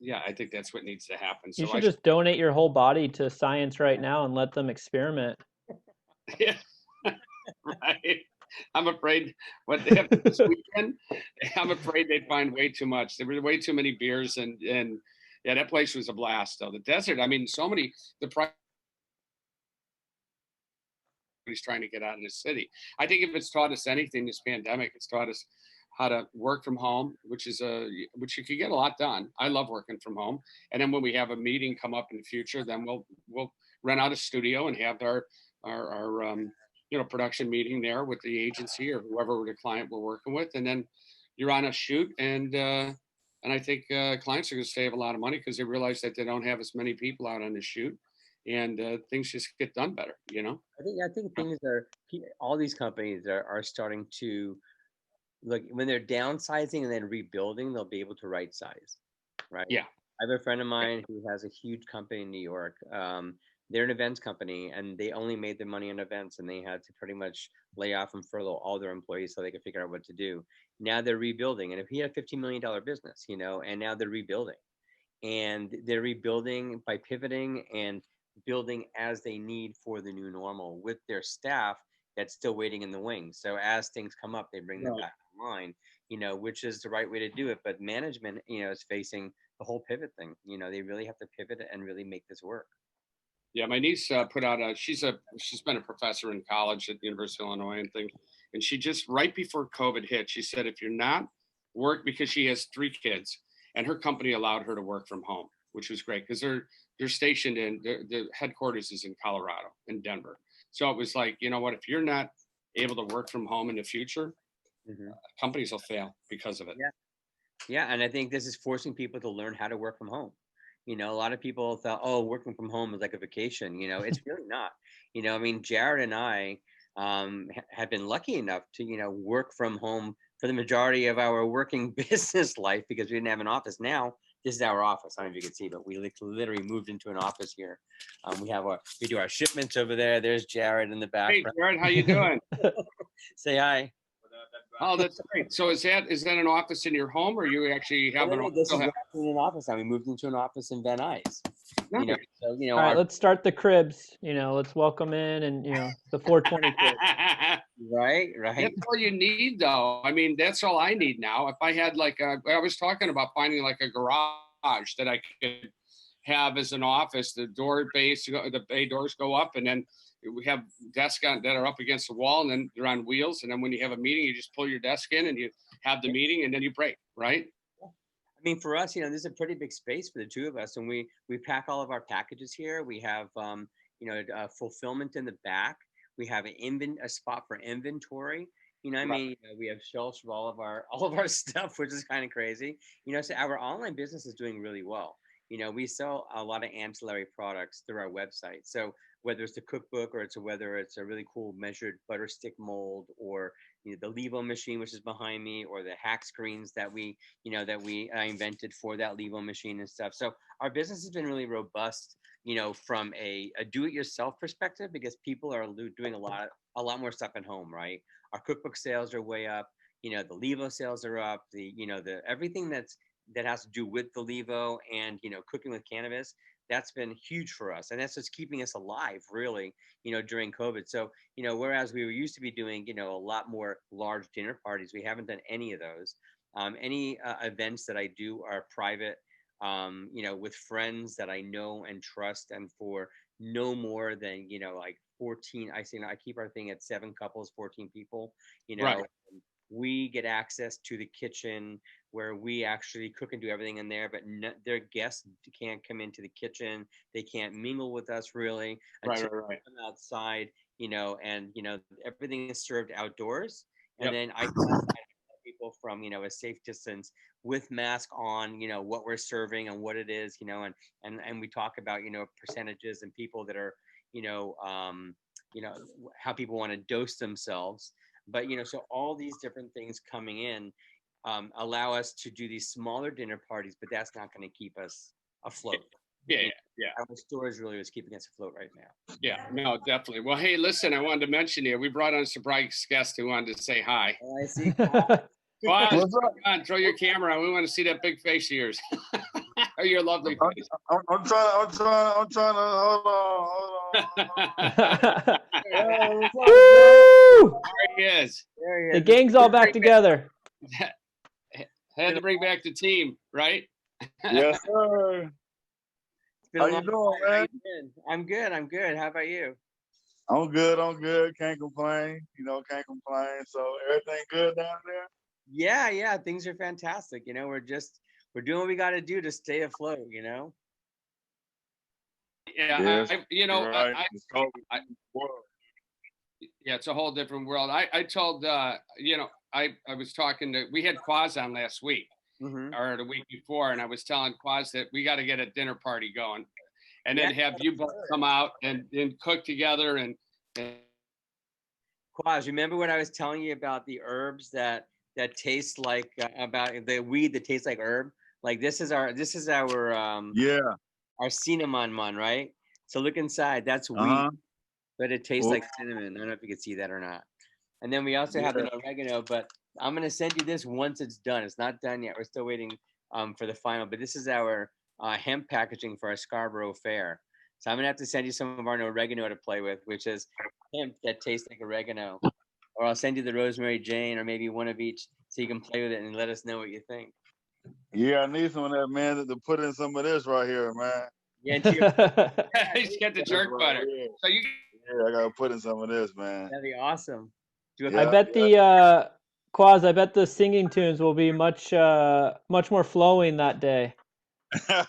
Speaker 4: yeah, I think that's what needs to happen. So
Speaker 2: You should just donate your whole body to science right now and let them experiment.
Speaker 4: Yeah, right. I'm afraid what they have this weekend. I'm afraid they'd find way too much. There were way too many beers, and yeah, that place was a blast. Though the desert, I mean, so many he's trying to get out of the city. I think if it's taught us anything, this pandemic, it's taught us how to work from home, which you could get a lot done. I love working from home. And then when we have a meeting come up in the future, then we'll rent out a studio and have our production meeting there with the agency or whoever the client we're working with, and then you're on a shoot, and I think clients are going to save a lot of money because they realize that they don't have as many people out on the shoot, and things just get done better.
Speaker 3: I think things all these companies are starting to look when they're downsizing and then rebuilding, they'll be able to right size, right?
Speaker 4: Yeah.
Speaker 3: I have a friend of mine who has a huge company in New York. They're an events company, and they only made their money on events, and they had to pretty much lay off and furlough all their employees so they could figure out what to do. Now they're rebuilding, and if he had a $15 million business, and now they're rebuilding, and they're rebuilding by pivoting and building as they need for the new normal with their staff that's still waiting in the wings. So as things come up, they bring them back online, which is the right way to do it. But management, is facing the whole pivot thing. They really have to pivot and really make this work.
Speaker 4: Yeah, my niece put out she's been a professor in college at the University of Illinois and things, and she just right before COVID hit, she said if you're not because she has 3 kids, and her company allowed her to work from home, which was great because they're stationed in the headquarters is in Colorado, in Denver. So it was like, you know what, if you're not able to work from home in the future, companies will fail because of it.
Speaker 3: Yeah, and I think this is forcing people to learn how to work from home. A lot of people thought, oh, working from home is like a vacation. It's really not. I mean, Jared and I have been lucky enough to, work from home for the majority of our working business life because we didn't have an office. Now, this is our office. I don't know if you can see, but we literally moved into an office here. We do our shipments over there. There's Jared in the back.
Speaker 4: Hey, Jared, how you doing?
Speaker 3: Say hi.
Speaker 4: Oh, that's great. So is that an office in your home, or you actually have an office?
Speaker 3: This is an office now. We moved into an office in Van Nuys.
Speaker 4: Nice.
Speaker 2: All right, let's start the cribs. Let's welcome in, and the 420 cribs.
Speaker 3: Right.
Speaker 4: That's all you need, though. I mean, that's all I need now. If I had I was talking about finding like a garage that I could have as an office. The bay doors go up, and then we have desks that are up against the wall, and then they're on wheels. And then when you have a meeting, you just pull your desk in and you have the meeting, and then you break, right?
Speaker 3: I mean, for us, this is a pretty big space for the two of us, and we pack all of our packages here. We have, fulfillment in the back. We have a spot for inventory. I mean, we have shelves for all of our stuff, which is kind of crazy. So our online business is doing really well. We sell a lot of ancillary products through our website. So whether it's the cookbook or whether it's a really cool measured butter stick mold, or the Levo machine, which is behind me, or the hack screens that I invented for that Levo machine and stuff. So our business has been really robust, from a do-it-yourself perspective, because people are doing a lot more stuff at home, right? Our cookbook sales are way up. The Levo sales are up. The everything that has to do with the Levo and cooking with cannabis, that's been huge for us, and that's just keeping us alive, really, during COVID. So whereas we were used to be doing a lot more large dinner parties, we haven't done any of those. Any events that I do are private, with friends that I know and trust, and for no more than like 14. I keep our thing at 7 couples, 14 people.
Speaker 4: Right.
Speaker 3: We get access to the kitchen where we actually cook and do everything in there, but their guests can't come into the kitchen. They can't mingle with us really until
Speaker 4: Right.
Speaker 3: we come outside, and everything is served outdoors. And
Speaker 4: Yep.
Speaker 3: then I tell people from a safe distance with mask on, what we're serving and what it is, and we talk about percentages and people that are, how people want to dose themselves. But so all these different things coming in allow us to do these smaller dinner parties, but that's not going to keep us afloat.
Speaker 4: Yeah.
Speaker 3: Our stores really is keeping us afloat right now.
Speaker 4: Yeah, no, definitely. Well, hey, listen, I wanted to mention here, we brought on some surprise guests who wanted to say hi.
Speaker 3: Oh, I see.
Speaker 4: Come on, throw your camera on. We want to see that big face of yours. Or your lovely face.
Speaker 5: I'm trying to hold on.
Speaker 2: Woo!
Speaker 4: There he is.
Speaker 2: The gang's all back together.
Speaker 4: Had to bring back the team, right?
Speaker 5: Yes, sir. How you doing, man?
Speaker 3: I'm good. How about you?
Speaker 5: I'm good. Can't complain. Can't complain. So everything good down there?
Speaker 3: Yeah. Things are fantastic. We're doing what we got to do to stay afloat.
Speaker 4: Yeah.
Speaker 5: Yes, right.
Speaker 4: Yeah, it's a whole different world. I told, I was talking to, we had Quaz on last week.
Speaker 3: Mm-hmm.
Speaker 4: Or the week before, and I was telling Quaz that we got to get a dinner party going, and then have you both come out and cook together. And
Speaker 3: Quaz, remember when I was telling you about the herbs that taste like about the weed that tastes like herb? Like this is our our cinnamon one, right? So look inside, that's weed, but it tastes like cinnamon. I don't know if you can see that or not. And then we also have an oregano, but I'm going to send you this once it's done. It's not done yet. We're still waiting for the final, but this is our hemp packaging for our Scarborough Fair. So I'm going to have to send you some of our oregano to play with, which is hemp that tastes like oregano. Or I'll send you the Rosemary Jane, or maybe one of each, so you can play with it and let us know what you think.
Speaker 5: Yeah, I need some of that, man, to put in some of this right here, man.
Speaker 3: Yeah,
Speaker 4: he's got the jerk butter. So
Speaker 5: I got to put in some of this, man.
Speaker 3: That'd be awesome.
Speaker 2: I bet the Quaz, I bet the singing tunes will be much more flowing that day.
Speaker 5: You're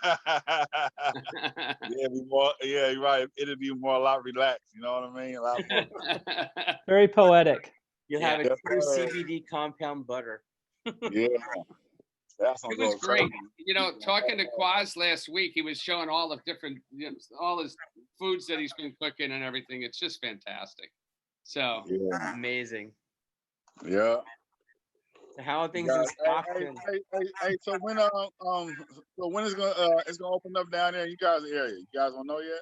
Speaker 5: right. It'll be a lot relaxed. You know what I mean? A lot more.
Speaker 2: Very poetic.
Speaker 3: You'll have a true CBD compound butter.
Speaker 5: Yeah.
Speaker 4: It was great. Talking to Quaz last week, he was showing all the different, all his foods that he's been cooking and everything. It's just fantastic. So
Speaker 3: amazing.
Speaker 5: Yeah.
Speaker 3: So how are things in Schofield?
Speaker 5: Hey, so when it's gonna open up down there in you guys' area? You guys don't know yet?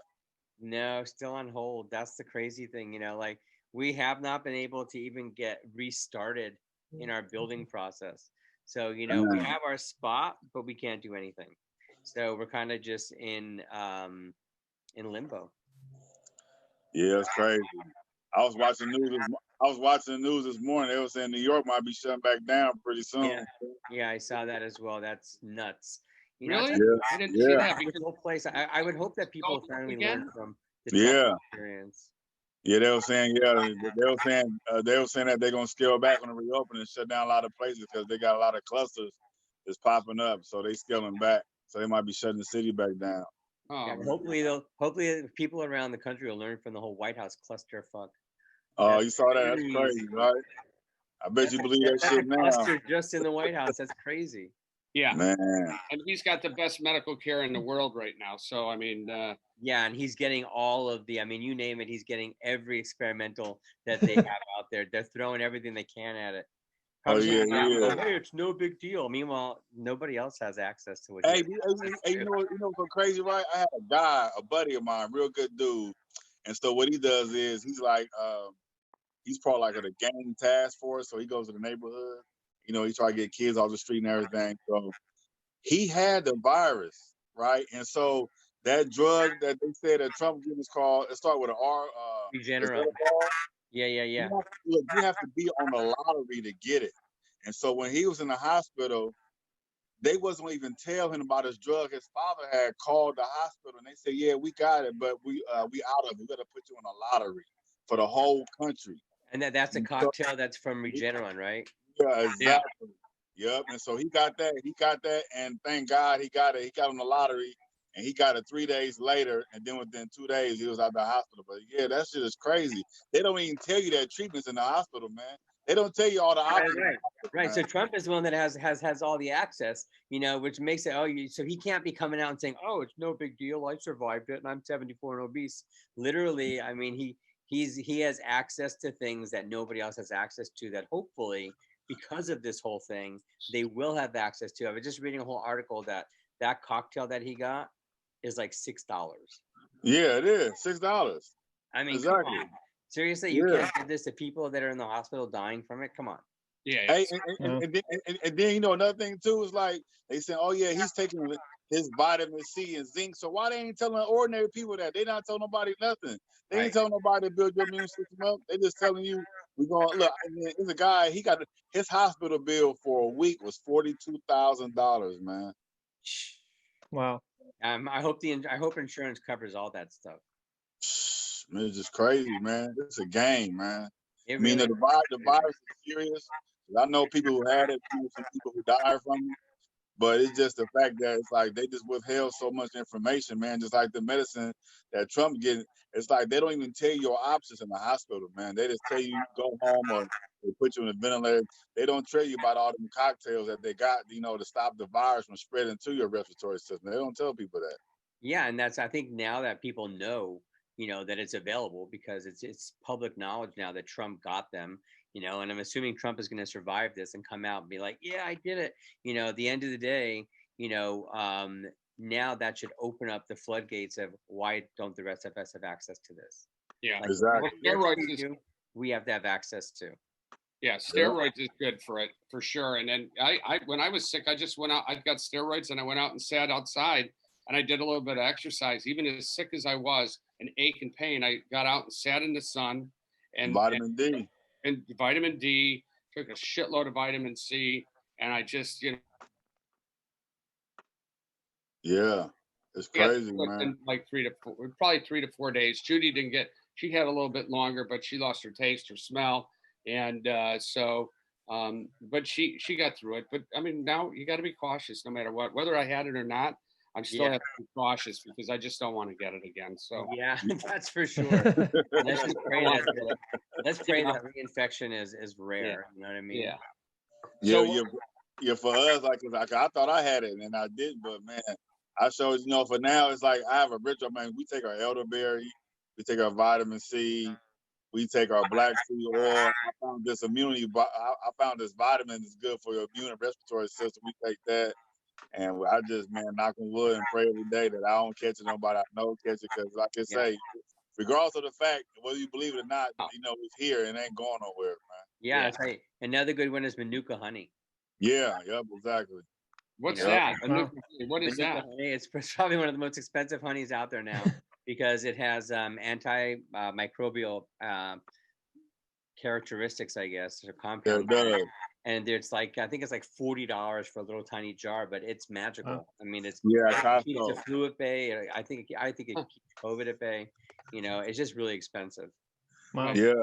Speaker 3: No, still on hold. That's the crazy thing, like we have not been able to even get restarted in our building process. So, we have our spot, but we can't do anything. So we're kind of just in limbo.
Speaker 5: Yeah, it's crazy. I was watching the news this morning. They were saying New York might be shutting back down pretty soon.
Speaker 3: Yeah, I saw that as well. That's nuts.
Speaker 4: Really? I didn't see that.
Speaker 3: Because the whole place. I would hope that people finally learn from the experience.
Speaker 5: Yeah, they were saying that they're gonna scale back on the reopening and shut down a lot of places because they got a lot of clusters that's popping up. So they scaling back. So they might be shutting the city back down.
Speaker 3: Yeah, hopefully people around the country will learn from the whole White House cluster fuck.
Speaker 5: Oh, you saw that? That's crazy, right? I bet you believe that shit now.
Speaker 3: Cluster just in the White House. That's crazy.
Speaker 4: Yeah,
Speaker 5: Man.
Speaker 4: and he's got the best medical care in the world right now. So I mean,
Speaker 3: yeah, and he's getting all of the, I mean, you name it, he's getting every experimental that they have out there. They're throwing everything they can at it.
Speaker 5: Oh
Speaker 3: Probably
Speaker 5: yeah,
Speaker 3: saying, yeah,
Speaker 5: yeah.
Speaker 3: hey, it's no big deal. Meanwhile, nobody else has access to what
Speaker 5: Hey,
Speaker 3: he
Speaker 5: hey, you know what's crazy, right? I had a guy, a buddy of mine, real good dude, and so what he does is he's like, he's part like of the gang task force, so he goes to the neighborhood. You know, he try to get kids off the street and everything. So he had the virus, right? And so that drug that they said that Trump was called, it started with an R. Is that
Speaker 3: Regeneron.
Speaker 5: a ball?
Speaker 3: Yeah.
Speaker 5: You have to be on the lottery to get it. And so when he was in the hospital, they wasn't even tell him about his drug. His father had called the hospital and they said, "Yeah, we got it, but we out of it. We got to put you on a lottery for the whole country."
Speaker 3: And that's a
Speaker 5: And so,
Speaker 3: cocktail that's from Regeneron, right?
Speaker 5: yeah, exactly. Yep. And so he got that, and thank God he got it. He got on the lottery, and he got it 3 days later, and then within 2 days he was out the hospital. But yeah, that shit is crazy. They don't even tell you that treatment's in the hospital, man. They don't tell you all the options.
Speaker 3: Right. So Trump is the one that has all the access, you know, which makes it so he can't be coming out and saying, "Oh, it's no big deal. I survived it, and I'm 74 and obese." Literally, I mean, he has access to things that nobody else has access to. That hopefully, because of this whole thing, they will have access to. I was just reading a whole article that cocktail that he got is like $6.
Speaker 5: Yeah, it is $6.
Speaker 3: I mean,
Speaker 5: exactly.
Speaker 3: come on. Seriously, you can't give this to people that are in the hospital dying from it. Come on.
Speaker 4: Yeah.
Speaker 5: Hey, and then you know another thing too is like they say, "Oh yeah, he's taking his vitamin C and zinc." So why they ain't telling ordinary people that? They not telling nobody nothing. They ain't telling nobody to build your immune system up. They just telling you we gonna look. I mean, there's a guy. He got his hospital bill for a week was $42,000, man.
Speaker 2: Wow.
Speaker 3: I hope insurance covers all that stuff.
Speaker 5: Man, it's just crazy, man. It's a game, man.
Speaker 3: It
Speaker 5: I mean,
Speaker 3: really
Speaker 5: the virus is serious. I know people who had it, some people who died from it, but it's just the fact that it's like they just withheld so much information, man. Just like the medicine that Trump getting, it's like they don't even tell you your options in the hospital, man. They just tell you go home or they put you in a ventilator. They don't tell you about all them cocktails that they got, you know, to stop the virus from spreading to your respiratory system. They don't tell people that.
Speaker 3: Yeah, and I think now that people know, you know, that it's available because it's public knowledge now that Trump got them, you know, and I'm assuming Trump is going to survive this and come out and be like, "Yeah, I did it." You know, at the end of the day, you know, now that should open up the floodgates of why don't the rest of us have access to this?
Speaker 4: Yeah,
Speaker 3: like,
Speaker 4: exactly. Steroids
Speaker 3: we have to have access to.
Speaker 4: Yeah, steroids is good for it for sure. And then I when I was sick, I just went out. I got steroids and I went out and sat outside and I did a little bit of exercise. Even as sick as I was, and ache and pain, I got out and sat in the sun and
Speaker 5: vitamin D.
Speaker 4: And vitamin D, took a shitload of vitamin C, and I just, you know.
Speaker 5: Yeah, it's crazy, man.
Speaker 4: In like probably 3 to 4 days. Judy didn't get, she had a little bit longer, but she lost her taste, her smell. And but she got through it. But I mean, now you got to be cautious no matter what, whether I had it or not. I'm still have to be cautious because I just don't want to get it again. So
Speaker 3: yeah, that's for sure. Let's just pray that reinfection is rare.
Speaker 4: Yeah.
Speaker 3: You know what I mean?
Speaker 4: Yeah.
Speaker 5: Yeah. For us, like I thought I had it and I didn't, but man, I showed, you know, for now it's like I have a ritual. Man, we take our elderberry, we take our vitamin C, we take our black seed oil. I found this I found this vitamin is good for your immune and respiratory system. We take that. And I just, man, knock on wood and pray every day that I don't catch it, nobody I know catch it. Because like I say, regardless of the fact, whether you believe it or not, you know, it's here and ain't going nowhere, man.
Speaker 3: Yeah, that's right. Another good one is Manuka honey.
Speaker 5: Yeah, yep, exactly.
Speaker 4: What's that? What is
Speaker 3: Manuka
Speaker 4: that?
Speaker 3: Honey, it's probably one of the most expensive honeys out there now because it has antimicrobial characteristics, I guess, or compounds.
Speaker 5: Yeah, it does.
Speaker 3: And it's like, I think it's like $40 for a little tiny jar, but it's magical. I mean, it keeps the flu at bay. I think it keeps COVID at bay. You know, it's just really expensive.
Speaker 2: Wow.
Speaker 5: Yeah.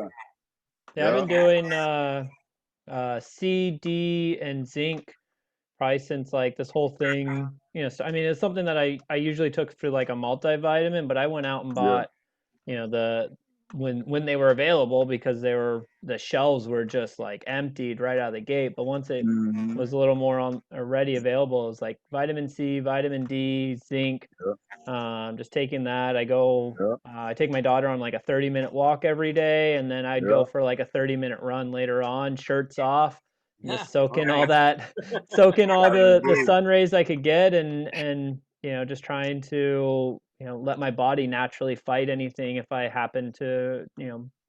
Speaker 2: I've been doing C, D, and zinc probably since like this whole thing. You know, so, I mean, it's something that I usually took for like a multivitamin, but I went out and bought, you know, when they were available, because the shelves were just like emptied right out of the gate. But once it was a little more already available, it was like vitamin C, vitamin D, zinc. Just taking that. I take my daughter on like a 30-minute walk every day, and then I'd go for like a 30-minute run later on, shirts off, just soak in all that, soak in all the sun rays I could get, and just trying to let my body naturally fight anything if I happen to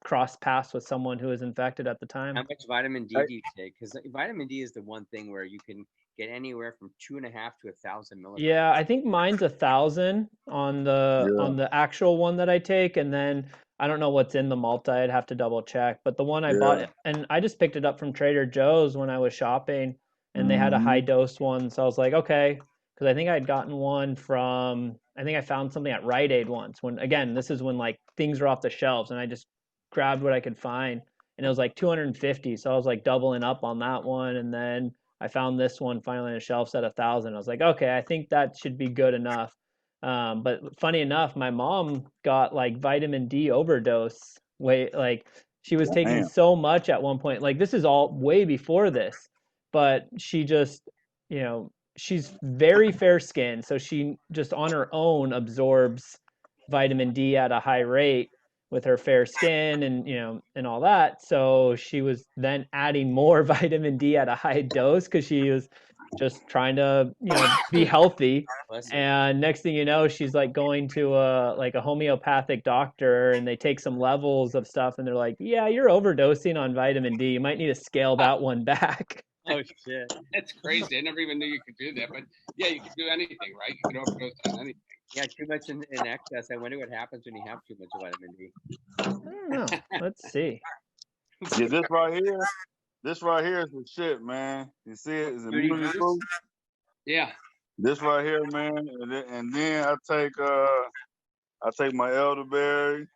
Speaker 2: cross paths with someone who is infected at the time.
Speaker 3: How much vitamin D do you take? Because vitamin D is the one thing where you can get anywhere from 2.5 to 1,000 milligrams.
Speaker 2: Yeah, I think mine's 1,000 on the actual one that I take, and then I don't know what's in the multi. I'd have to double check. But the one I bought, and I just picked it up from Trader Joe's when I was shopping, and they had a high dose one. So I was like, okay, because I think I'd gotten one I think I found something at Rite Aid once. This is when like things were off the shelves, and I just grabbed what I could find, and it was like 250. So I was like doubling up on that one, and then I found this one finally on the shelves at 1,000. I was like, okay, I think that should be good enough. But funny enough, my mom got like vitamin D overdose. Like she was taking so much at one point. Like this is all way before this, but she just, she's very fair skinned, so she just on her own absorbs vitamin D at a high rate with her fair skin and all that. So she was then adding more vitamin D at a high dose because she was just trying to be healthy. And next thing you know, she's like going to a homeopathic doctor, and they take some levels of stuff, and they're like, yeah, you're overdosing on vitamin D. You might need to scale that one back.
Speaker 3: Oh shit,
Speaker 4: that's crazy. I never even knew you could do that. But yeah, you can do anything, right? You can overdose on anything.
Speaker 3: Yeah, too much in excess. I wonder what happens when you have too much vitamin D.
Speaker 2: I don't know. Let's see.
Speaker 5: Yeah, this right here is the shit, man. You see it? Is it immunity boost?
Speaker 4: Yeah.
Speaker 5: This right here, man, and then I take my elderberry,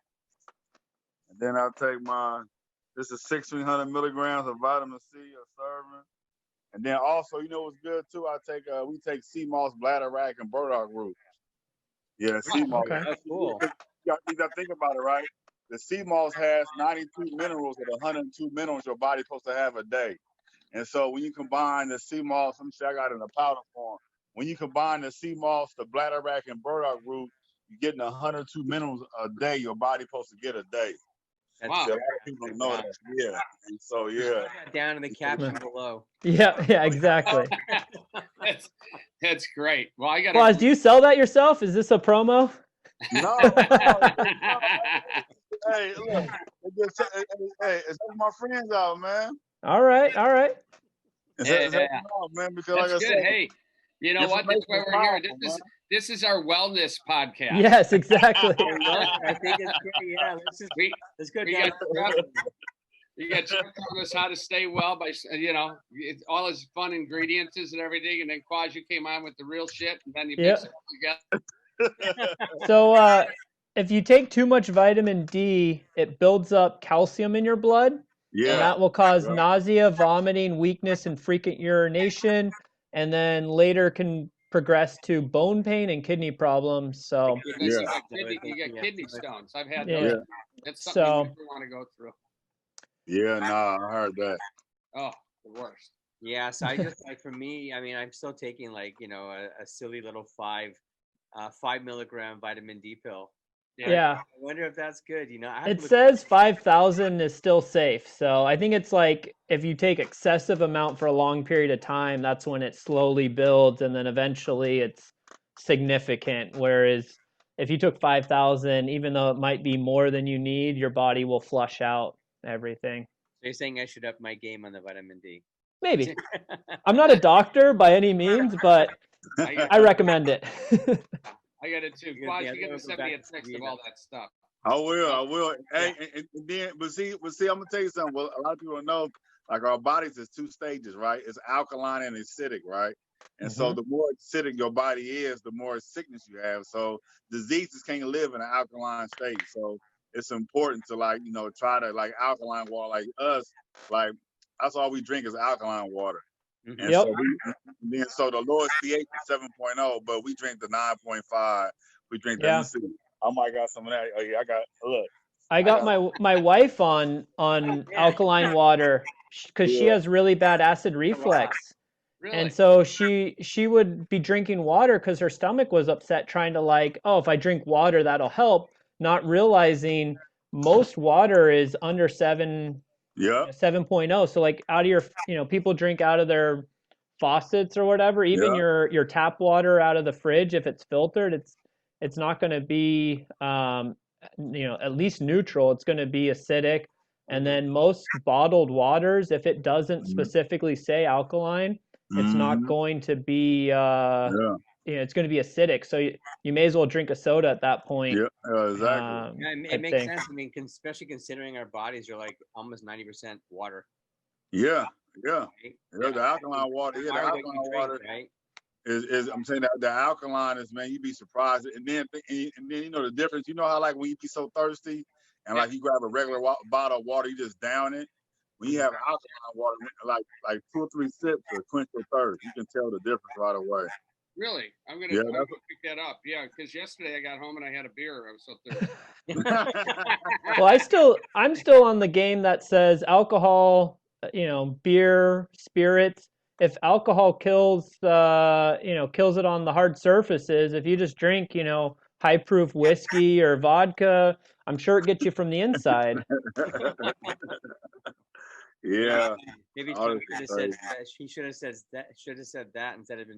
Speaker 5: and then I take this is 1,600 milligrams of vitamin C a serving, and then also, what's good too? We take sea moss, bladderwrack, and burdock root. Yeah, sea moss.
Speaker 2: Okay.
Speaker 3: That's cool.
Speaker 5: You got to think about it, right? The sea moss has 92 minerals of the 102 minerals your body's supposed to have a day. And so when you combine the sea moss, I got it in a powder form. When you combine the sea moss, the bladderwrack, and burdock root, you're getting 102 minerals a day your body's supposed to get a day.
Speaker 3: Wow.
Speaker 5: A lot of people don't know that. Yeah. And so, yeah.
Speaker 3: Down in the caption below.
Speaker 2: Yeah, exactly.
Speaker 4: That's great. Well, I got.
Speaker 2: Claus, do you sell that yourself? Is this a promo?
Speaker 5: No. Hey, look. Hey, it's my friends out, man.
Speaker 2: All right.
Speaker 5: Man, because like I said,
Speaker 4: hey, you know what? That's why we're here. This is our wellness podcast.
Speaker 2: Yes, exactly.
Speaker 3: I think it's good. Yeah, let's go down.
Speaker 4: You got Jeff telling us how to stay well by, all his fun ingredients and everything, and then Quaz, you came on with the real shit, and then you mix it all together.
Speaker 2: So, if you take too much vitamin D, it builds up calcium in your blood.
Speaker 5: Yeah.
Speaker 2: And that will cause nausea, vomiting, weakness, and frequent urination, and then later can progress to bone pain and kidney problems. So
Speaker 4: you got kidney stones. I've had those. That's something you never want to go through.
Speaker 5: Yeah, I heard that.
Speaker 4: Oh, the worst.
Speaker 3: Yeah, so I just for me, I mean, I'm still taking a silly little 5 milligram vitamin D pill.
Speaker 2: Yeah.
Speaker 3: I wonder if that's good.
Speaker 2: It says 5,000 is still safe. So I think it's like if you take excessive amount for a long period of time, that's when it slowly builds, and then eventually it's significant. Whereas if you took 5,000, even though it might be more than you need, your body will flush out everything.
Speaker 3: So you're saying I should up my game on the vitamin D?
Speaker 2: Maybe. I'm not a doctor by any means, but I recommend it.
Speaker 4: I got it too. Quaz, you got to send me a text of all that stuff.
Speaker 5: I will. Hey, and then, but see, I'm gonna tell you something. Well, a lot of people don't know, like our bodies is 2 stages, right? It's alkaline and acidic, right? And so the more acidic your body is, the more sickness you have. So diseases can't live in an alkaline state. So it's important to try to alkaline water, like us, that's all we drink is alkaline water. And so the lowest pH is 7.0, but we drink the 9.5. We drink that. I might got some of that. Oh yeah, I got. Look.
Speaker 2: I got my wife on alkaline water because she has really bad acid reflux.
Speaker 4: Really?
Speaker 2: And so she would be drinking water because her stomach was upset, trying to like, oh, if I drink water, that'll help, not realizing most water is under 7.0. So like out of your, people drink out of their faucets or whatever, even your tap water out of the fridge, if it's filtered, it's not going to be at least neutral. It's going to be acidic. And then most bottled waters, if it doesn't specifically say alkaline, it's not going to be it's going to be acidic. So you may as well drink a soda at that point.
Speaker 5: Exactly.
Speaker 3: It makes sense. I mean, especially considering our bodies are like almost 90% water.
Speaker 5: The alkaline water. Yeah, the alkaline water.
Speaker 3: Right?
Speaker 5: Is I'm saying that the alkaline is, man, you'd be surprised. And then the difference. You know how like when you be so thirsty and like you grab a regular bottle of water, you just down it. When you have alkaline water, like 2 or 3 sips to quench your thirst, you can tell the difference right away.
Speaker 4: Really? I'm gonna pick that up. Yeah, because yesterday I got home and I had a beer. I was so thirsty.
Speaker 2: Well, I'm still on the game that says alcohol, beer, spirits. If alcohol kills it on the hard surfaces, if you just drink, high proof whiskey or vodka, I'm sure it gets you from the inside.
Speaker 5: Yeah.
Speaker 3: Maybe Trump should have said that instead of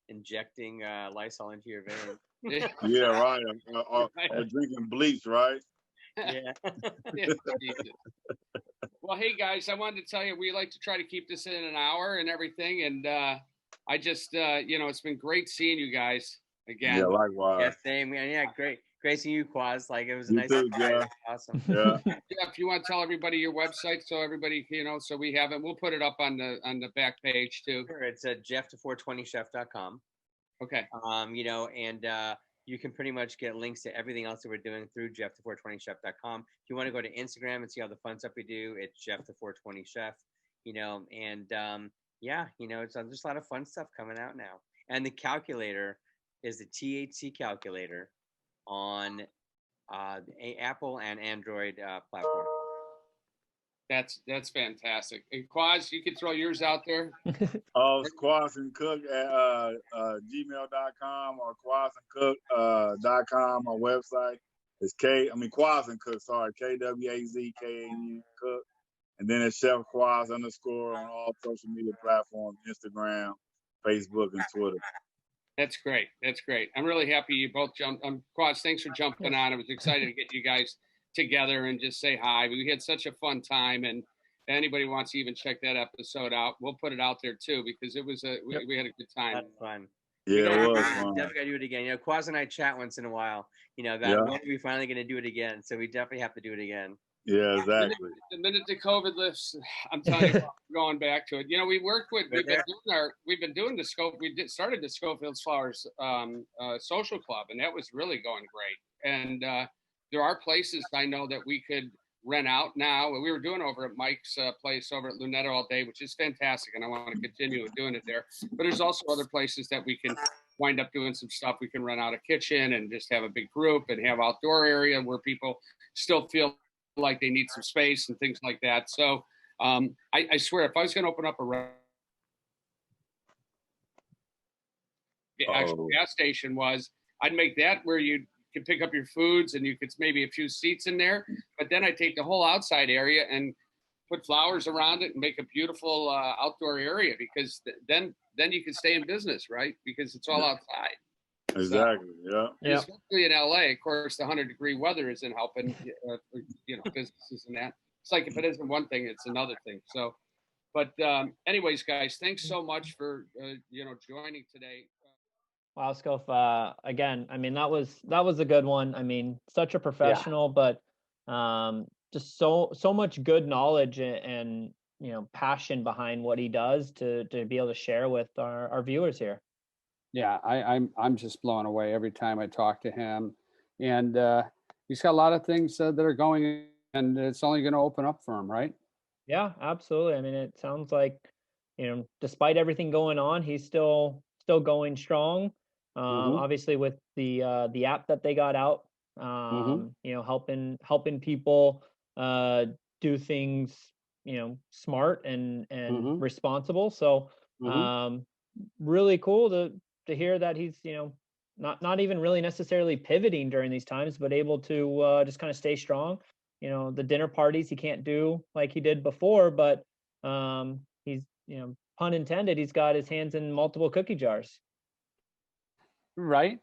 Speaker 3: injecting Lysol into your veins.
Speaker 5: Yeah, right. Or drinking bleach, right?
Speaker 3: Yeah.
Speaker 4: Well, hey guys, I wanted to tell you, we like to try to keep this in an hour and everything. And I just, it's been great seeing you guys again.
Speaker 5: Yeah, likewise.
Speaker 3: Yeah, same. Yeah, great seeing you, Quaz. Like it was a nice
Speaker 5: surprise.
Speaker 3: Awesome.
Speaker 5: Yeah.
Speaker 4: If you want to tell everybody your website, so everybody, so we have it. We'll put it up on the back page too.
Speaker 3: Sure. It's at jeff420chef.com.
Speaker 4: Okay.
Speaker 3: You can pretty much get links to everything else that we're doing through jeff420chef.com. If you want to go to Instagram and see all the fun stuff we do, it's jeff420chef. It's just a lot of fun stuff coming out now. And the calculator is the THC calculator on Apple and Android platform.
Speaker 4: That's fantastic. And Quaz, you can throw yours out there.
Speaker 5: It's quazandcook at gmail.com or quazandcook.com. Our website is Quaz and Cook, sorry, KWAZKAN Cook. And then it's Chef Quaz _ on all social media platforms, Instagram, Facebook, and Twitter.
Speaker 4: That's great. I'm really happy you both jumped. Quaz, thanks for jumping on. I was excited to get you guys together and just say hi. We had such a fun time, and if anybody wants to even check that episode out, we'll put it out there too, because it was we had a good time.
Speaker 3: That's fun.
Speaker 5: Yeah, it was fun.
Speaker 3: Definitely gotta do it again. Quaz and I chat once in a while. When are we finally gonna do it again? So we definitely have to do it again.
Speaker 5: Yeah, exactly.
Speaker 4: The minute the COVID lifts, I'm telling you, we're going back to it. We've been doing the Scope. Started the Schofield's Flowers social club, and that was really going great. And there are places I know that we could rent out now. We were doing over at Mike's place over at Lunetta all day, which is fantastic, and I want to continue doing it there. But there's also other places that we can wind up doing some stuff. We can rent out a kitchen and just have a big group and have outdoor area where people still feel like they need some space and things like that. So I swear, if I was going to open up a actual gas station, I'd make that where you could pick up your foods and you could maybe a few seats in there, but then I take the whole outside area and put flowers around it and make a beautiful outdoor area, because then you can stay in business, right? Because it's all outside.
Speaker 5: Exactly. Yeah.
Speaker 4: Especially in LA, of course, the 100-degree weather isn't helping, businesses and that. It's like if it isn't one thing, it's another thing. So, but anyways, guys, thanks so much for joining today.
Speaker 2: Wow, Scof. Again, I mean, that was a good one. I mean, such a professional, but just so much good knowledge and passion behind what he does to be able to share with our viewers here.
Speaker 1: Yeah, I'm just blown away every time I talk to him, and he's got a lot of things that are going, and it's only going to open up for him, right?
Speaker 2: Yeah, absolutely. I mean, it sounds like despite everything going on, he's still going strong. Obviously, with the app that they got out you know, helping people do things, you know, smart and responsible. So really cool to hear that he's, you know, not even really necessarily pivoting during these times, but able to just kind of stay strong. You know, the dinner parties he can't do like he did before, but he's, you know, pun intended, he's got his hands in multiple cookie jars.
Speaker 1: Right.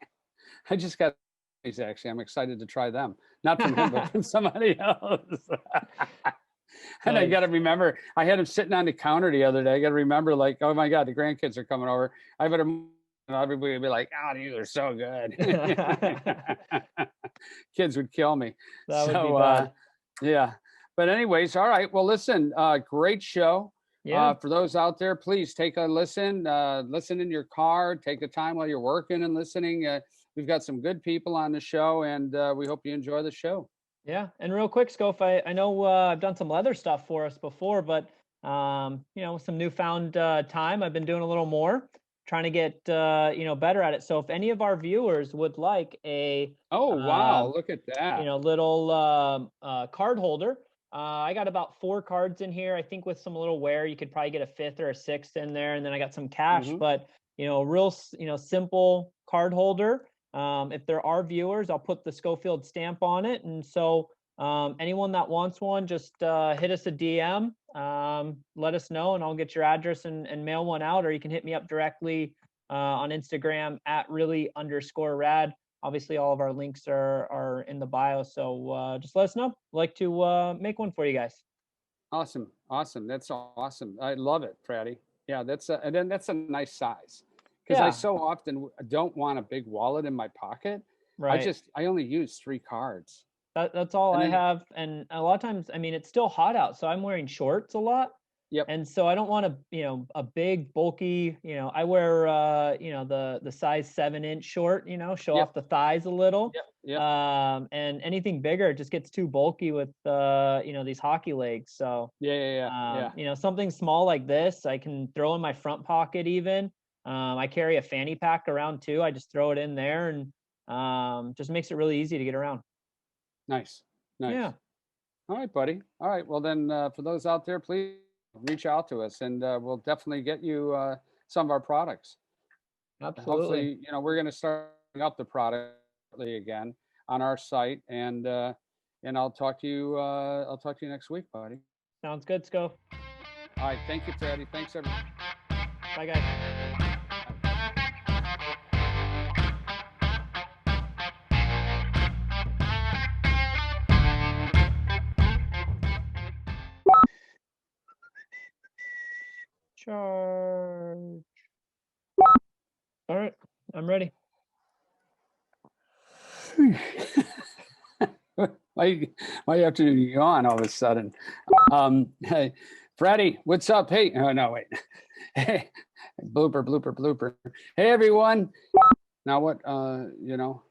Speaker 1: I just got these, actually. I'm excited to try them. Not from him, but from somebody else. And I got to remember, I had him sitting on the counter the other day. I got to remember, like, oh my God, the grandkids are coming over. I better, everybody would be like, oh, these are so good. Kids would kill me.
Speaker 2: That would be bad.
Speaker 1: Yeah. But anyways, all right. Well, listen, great show.
Speaker 2: Yeah.
Speaker 1: For those out there, please take a listen. Listen in your car. Take the time while you're working and listening. We've got some good people on the show, and we hope you enjoy the show.
Speaker 2: Yeah. And real quick, Scof, I know I've done some leather stuff for us before, but you know, some newfound time, I've been doing a little more, trying to get you know, better at it. So if any of our viewers would like a
Speaker 1: wow, look at that,
Speaker 2: you know, little card holder. I got about 4 cards in here. I think with some little wear, you could probably get a 5th or a 6th in there. And then I got some cash, but, you know, real, you know, simple card holder. If there are viewers, I'll put the Schofield stamp on it. And so anyone that wants one, just hit us a DM, let us know, and I'll get your address and mail one out, or you can hit me up directly on Instagram at really_rad. Obviously, all of our links are in the bio, so just let us know. I'd like to make one for you guys.
Speaker 1: Awesome. That's awesome. I love it, Fratty. Yeah, and then that's a nice size, because I so often don't want a big wallet in my pocket.
Speaker 2: Right.
Speaker 1: I only use 3 cards.
Speaker 2: That's all I have, and a lot of times, I mean, it's still hot out, so I'm wearing shorts a lot.
Speaker 1: Yep.
Speaker 2: And so I don't want a big bulky, you know, I wear you know, the size 7-inch short, you know, show off the thighs a little.
Speaker 1: Yep.
Speaker 2: And anything bigger, it just gets too bulky with you know, these hockey legs. So
Speaker 1: yeah.
Speaker 2: You know, something small like this, I can throw in my front pocket even. I carry a fanny pack around too. I just throw it in there, and just makes it really easy to get around.
Speaker 1: Nice.
Speaker 2: Yeah.
Speaker 1: All right, buddy. All right. Well, then for those out there, please reach out to us, and we'll definitely get you some of our products.
Speaker 2: Absolutely.
Speaker 1: Hopefully, you know, we're going to start up the product again on our site, and I'll talk to you. I'll talk to you next week, buddy.
Speaker 2: Sounds good, Scof.
Speaker 1: All right. Thank you, Fratty. Thanks, everyone.
Speaker 2: Bye, guys. Charge. All right, I'm ready.
Speaker 1: Why you have to yawn all of a sudden? Hey, Fratty, what's up? Hey, oh no, wait. Hey, blooper. Hey, everyone. Now what? You know,